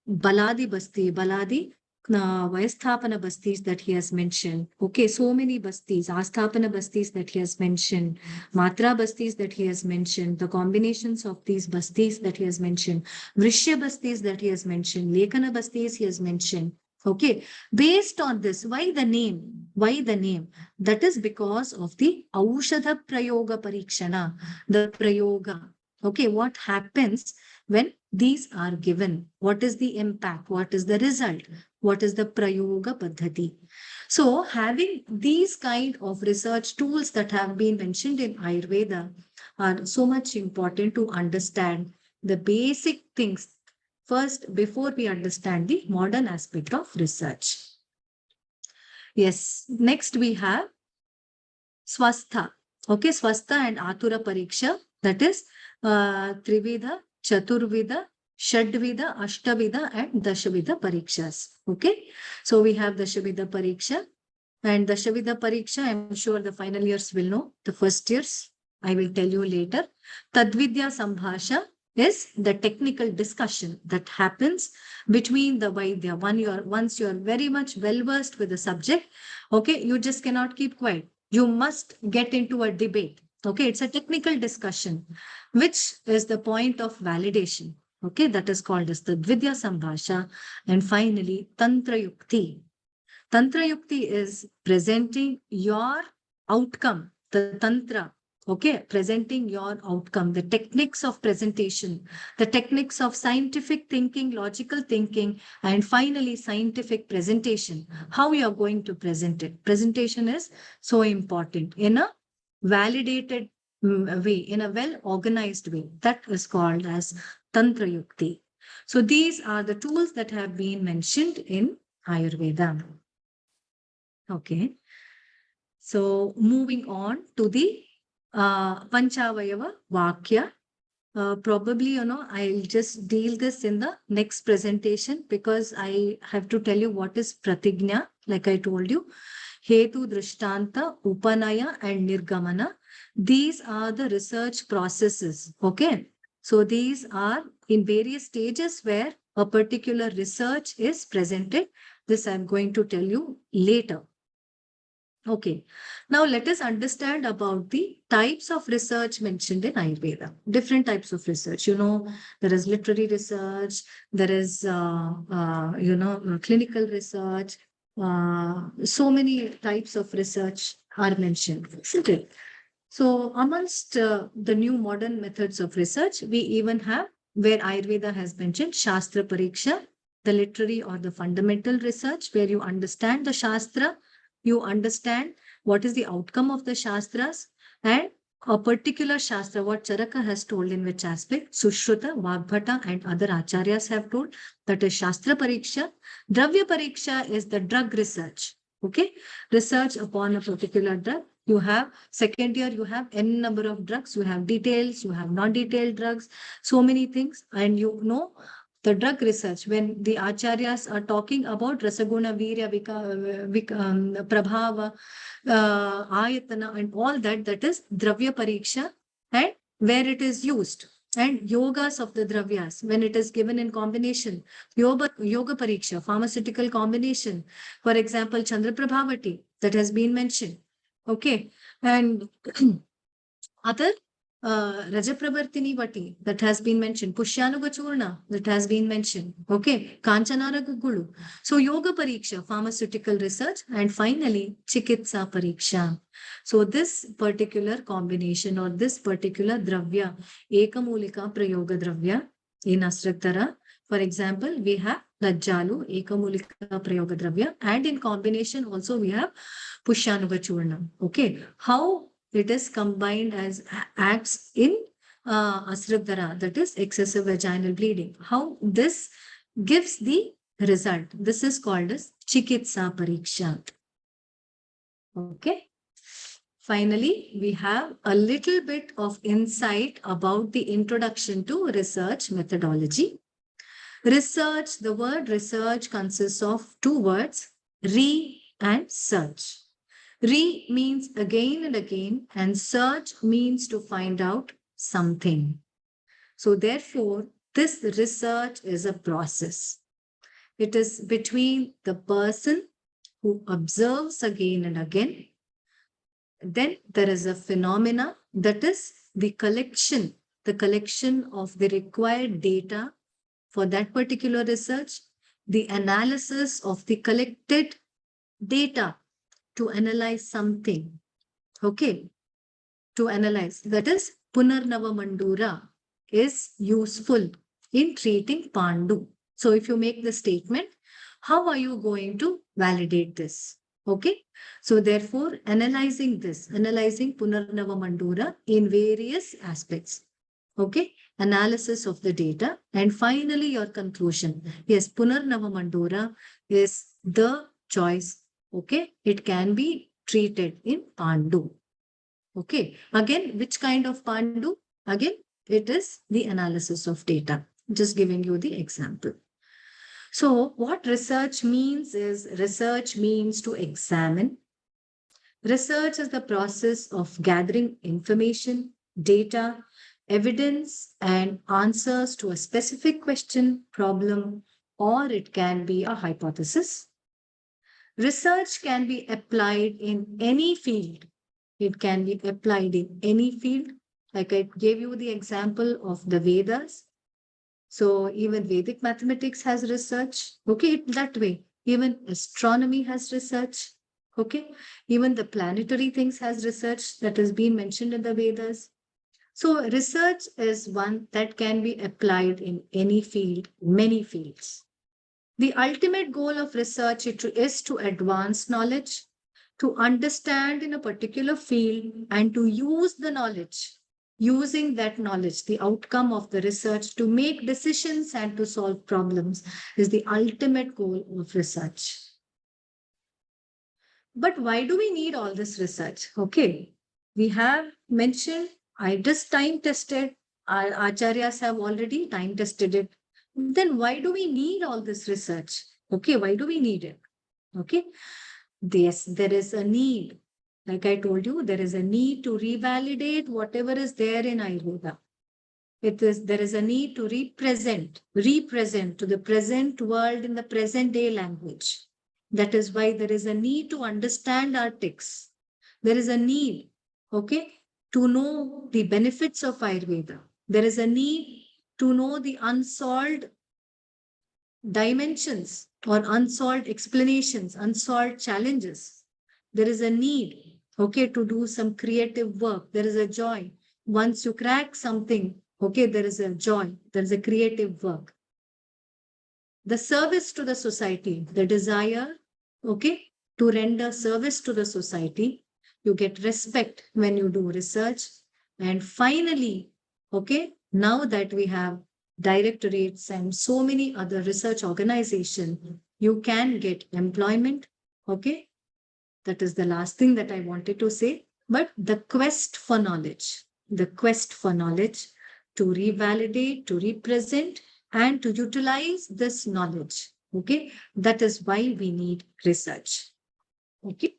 Basti, Baladi Vayasthapana bastis that he has mentioned. Okay, so many bastis, Asthapana bastis that he has mentioned, Matra bastis that he has mentioned, the combinations of these bastis that he has mentioned, Vrishya bastis that he has mentioned, Lekana bastis he has mentioned. Okay, based on this, why the name? Why the name? That is because of the Aushadha Prayoga Parikshana, the Prayoga. Okay, what happens when these are given? What is the impact? What is the result? What is the Prayoga Paddhati? So having these kind of research tools that have been mentioned in Ayurveda are so much important to understand the basic things first before we understand the modern aspect of research. Yes, next we have Swastha. Okay, Swastha and Atura Pariksha, that is Trividha, Chaturvidha, Shadvida, Ashtavida, and Dashavida Parikshas. Okay. So we have Dashavida Pariksha and Dashavida Pariksha. I'm sure the final years will know. The first years, I will tell you later. Tadvidya Sambhasha is the technical discussion that happens between the Vaidya. Once you are very much well versed with the subject, okay, you just cannot keep quiet. You must get into a debate. Okay, it's a technical discussion, which is the point of validation. Okay, that is called as the Vidya Sambhasha. And finally, Tantra Yukti. Tantra Yukti is presenting your outcome, the Tantra. Okay, presenting your outcome, the techniques of presentation, the techniques of scientific thinking, logical thinking, and finally scientific presentation. How you are going to present it. Presentation is so important in a validated way, in a well-organized way. That is called as Tantra Yukti. So these are the tools that have been mentioned in Ayurveda. Okay. So moving on to the Panchavayava Vakya. Probably, I'll just deal this in the next presentation because I have to tell you what is Pratigna, like I told you. Hetu, Drishtanta, Upanaya, and Nirgamana. These are the research processes. Okay. So these are in various stages where a particular research is presented. This I'm going to tell you later. Okay, now let us understand about the types of research mentioned in Ayurveda. Different types of research. There is literary research, there is, clinical research. So many types of research are mentioned, isn't it? So amongst the new modern methods of research, we even have where Ayurveda has mentioned Shastra Pariksha, the literary or the fundamental research, where you understand the Shastra, you understand what is the outcome of the Shastras and a particular Shastra, what Charaka has told in which aspect, Sushruta, Vagbhata and other Acharyas have told, that is Shastra Pariksha. Dravya Pariksha is the drug research. Okay, research upon a particular drug. You have second year, you have n number of drugs, you have details, you have non-detailed drugs, so many things. And the drug research, when the acharyas are talking about rasaguna, virya, prabhava, ayatana, and all that, that is dravya pariksha, and where it is used. And yogas of the dravyas, when it is given in combination, yoga pariksha, pharmaceutical combination, for example, Chandra Prabhavati, that has been mentioned. Okay, and other Rajapravartini Vati, that has been mentioned, Pushyanugachurna, that has been mentioned, okay, Kanchanaragulu. So Yoga Pariksha, pharmaceutical research, and finally Chikitsa Pariksha. So this particular combination or this particular dravya, Ekamulika Prayoga Dravya in Asraktara, for example, we have Lajjalu, Ekamulika Prayoga Dravya, and in combination also we have Pushyanugachurna. Okay, how it is combined as acts in Asrabdara, that is excessive vaginal bleeding. How this gives the result. This is called as Chikitsa Pariksha. Okay. Finally, we have a little bit of insight about the introduction to research methodology. Research, the word research consists of two words, re and search. Re means again and again, and search means to find out something. So therefore, this research is a process. It is between the person who observes again and again. Then there is a phenomena, that is the collection of the required data for that particular research, the analysis of the collected data to analyze something. Okay, to analyze. That is, Punarnava Mandura is useful in treating Pandu. So if you make the statement, how are you going to validate this? Okay, so therefore, analyzing Punarnava Mandura in various aspects. Okay, analysis of the data, and finally your conclusion. Yes, Punarnava Mandura is the choice. Okay, it can be treated in Pandu. Okay, again, which kind of Pandu? Again, it is the analysis of data. Just giving you the example. So what research means is research means to examine. Research is the process of gathering information, data, evidence, and answers to a specific question, problem, or it can be a hypothesis. Research can be applied in any field. It can be applied in any field. Like I gave you the example of the Vedas. So even Vedic mathematics has research. Okay, that way. Even astronomy has research. Okay, even the planetary things has research that has been mentioned in the Vedas. So research is one that can be applied in any field, many fields. The ultimate goal of research is to advance knowledge, to understand in a particular field, and to use the knowledge, using that knowledge, the outcome of the research to make decisions and to solve problems is the ultimate goal of research. But why do we need all this research? Okay, we have mentioned, I just time tested, our acharyas have already time tested it. Then why do we need all this research? Okay, why do we need it? Okay, yes, there is a need. Like I told you, there is a need to revalidate whatever is there in Ayurveda. There is a need to represent to the present world in the present day language. That is why there is a need to understand our texts. There is a need, okay, to know the benefits of Ayurveda. There is a need to know the unsolved dimensions or unsolved explanations, unsolved challenges. There is a need, okay, to do some creative work. There is a joy. Once you crack something, okay, there is a joy. There is a creative work. The service to the society, the desire, okay, to render service to the society. You get respect when you do research. And finally, okay, now that we have directorates and so many other research organizations, you can get employment, okay. That is the last thing that I wanted to say. But the quest for knowledge, to revalidate, to represent, and to utilize this knowledge. Okay, that is why we need research. Okay,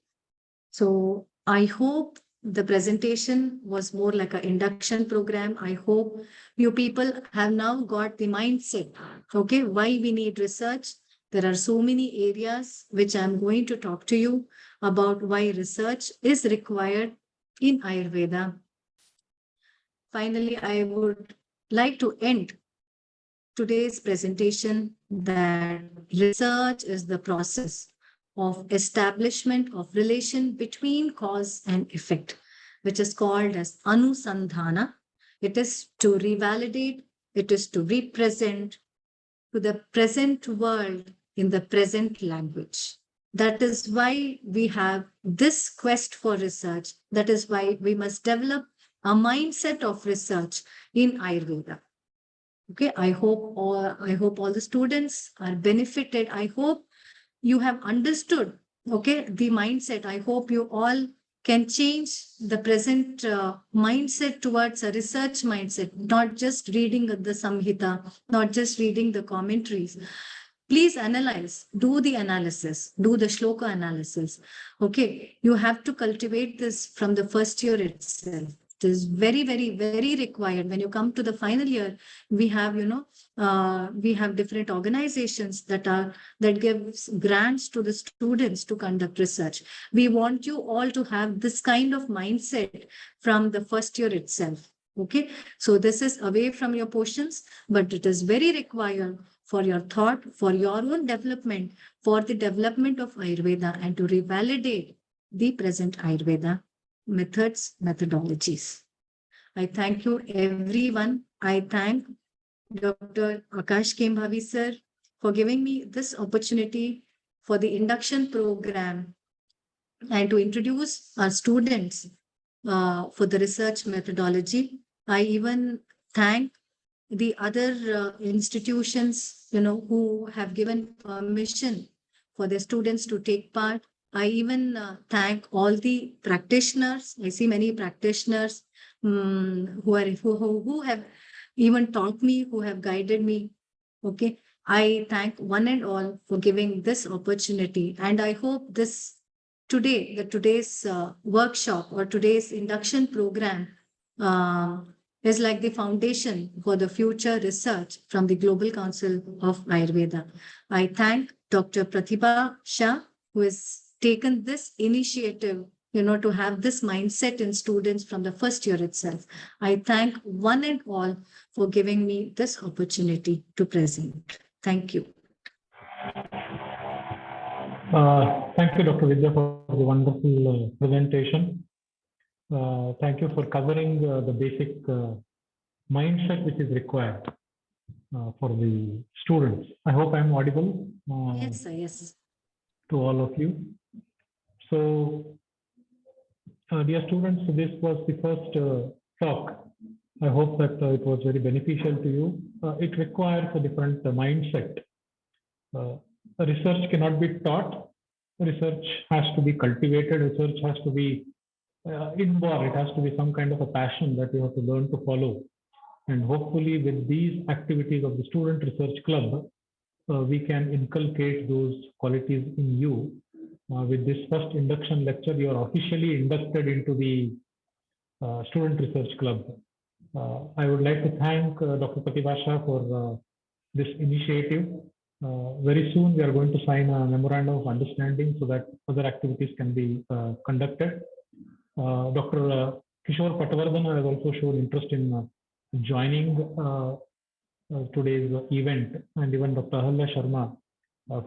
so I hope the presentation was more like an induction program. I hope you people have now got the mindset, okay, why we need research. There are so many areas which I'm going to talk to you about why research is required in Ayurveda. Finally, I would like to end today's presentation that research is the process of establishment of relation between cause and effect, which is called as Anusandhana. It is to revalidate, it is to represent to the present world in the present language. That is why we have this quest for research. That is why we must develop a mindset of research in Ayurveda. Okay, I hope all the students are benefited. I hope you have understood, okay, the mindset. I hope you all can change the present mindset towards a research mindset, not just reading the Samhita, not just reading the commentaries. Please analyze, do the analysis, do the shloka analysis. Okay, you have to cultivate this from the first year itself. It is very, very, very required. When you come to the final year, we have, we have different organizations that gives grants to the students to conduct research. We want you all to have this kind of mindset from the first year itself. Okay, so this is away from your portions, but it is very required for your thought, for your own development, for the development of Ayurveda, and to revalidate the present Ayurveda methods, methodologies. I thank you, everyone. I thank Dr. Drkembhavi sir for giving me this opportunity for the induction program and to introduce our students for the research methodology. I even thank the other institutions, who have given permission for their students to take part. I even thank all the practitioners. I see many practitioners who have even taught me, who have guided me. Okay. I thank one and all for giving this opportunity. And I hope today's workshop or today's induction program is like the foundation for the future research from the Global Council of Ayurveda. I thank Dr. Pratibha Shah, who has taken this initiative, to have this mindset in students from the first year itself. I thank one and all for giving me this opportunity to present. Thank you.
Thank you, Dr. Vidya, for the wonderful presentation. Thank you for covering the basic mindset which is required for the students. I hope I'm audible
Yes, sir. Yes.
to all of you. So, dear students, this was the first talk. I hope that it was very beneficial to you. It requires a different mindset. Research cannot be taught. Research has to be cultivated. Research has to be inborn. It has to be some kind of a passion that you have to learn to follow. And hopefully with these activities of the Student Research Club, we can inculcate those qualities in you. With this first induction lecture, you are officially inducted into the Student Research Club. I would like to thank Dr. Pratibha Shah for this initiative. Very soon, we are going to sign a memorandum of understanding so that other activities can be conducted. Dr. Kishore Patwardhan has also shown interest in joining today's event, and even Dr. Ahalya Sharma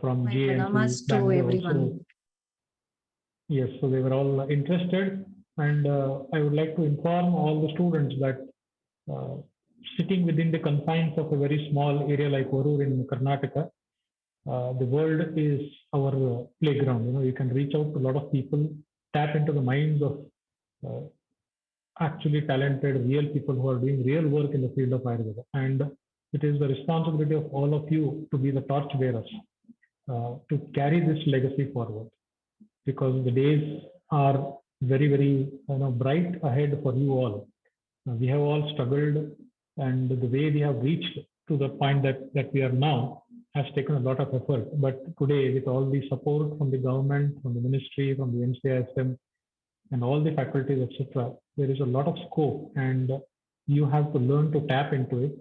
from GCAR
to everyone.
Yes, so they were all interested, and I would like to inform all the students that sitting within the confines of a very small area like Varur in Karnataka, the world is our playground. You can reach out to a lot of people, tap into the minds of actually talented, real people who are doing real work in the field of Ayurveda. And it is the responsibility of all of you to be the torch bearers, to carry this legacy forward, because the days are very, very bright ahead for you all. We have all struggled, and the way we have reached to the point that we are now has taken a lot of effort. But today, with all the support from the government, from the ministry, from the NCISM, and all the faculties, etc., there is a lot of scope, and you have to learn to tap into it.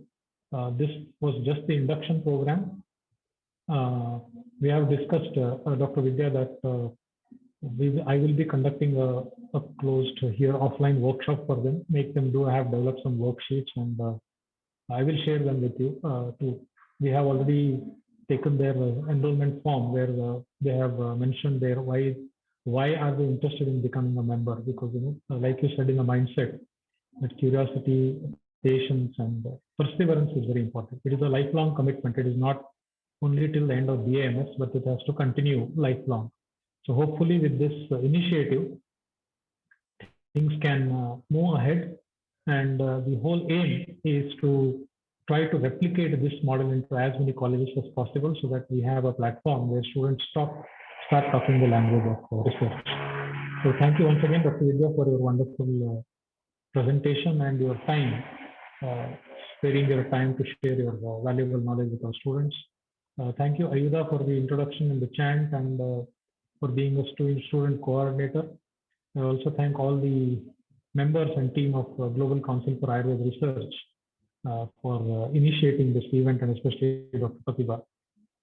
This was just the induction program. We have discussed, Dr. Vidya, that I will be conducting a closed here offline workshop for them, make them do. I have developed some worksheets, and I will share them with you. We have already taken their enrollment form where they have mentioned their why are they interested in becoming a member, because like you said, in the mindset, that curiosity, patience, and perseverance is very important. It is a lifelong commitment. It is not only till the end of BAMS, but it has to continue lifelong. So hopefully with this initiative, things can move ahead, and the whole aim is to try to replicate this model into as many colleges as possible, so that we have a platform where students start talking the language of research. So thank you once again, Dr. Vidya, for your wonderful presentation and your time, sparing your time to share your valuable knowledge with our students. Thank you, Ayuda, for the introduction and the chant, and for being a student coordinator. I also thank all the members and team of Global Council for Ayurveda Research for initiating this event, and especially Dr. Pratibha.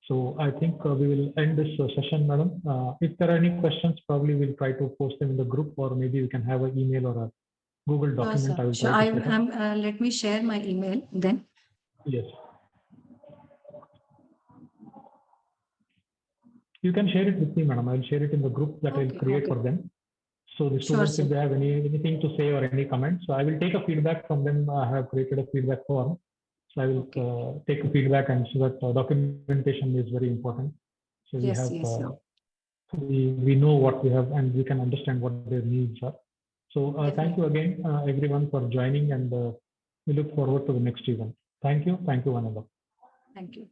So I think we will end this session, madam. If there are any questions, probably we'll try to post them in the group, or maybe we can have an email or a Google document. I will try to set up.
Let me share my email then.
Yes. You can share it with me, madam. I will share it in the group that I will create for them. So the students, if they have anything to say or any comments, so I will take a feedback from them. I have created a feedback form. So I will take a feedback, and so that documentation is very important. So we have we know what we have, and we can understand what their needs are. So thank you again, everyone, for joining, and we look forward to the next event. Thank you, one and all.
Thank you.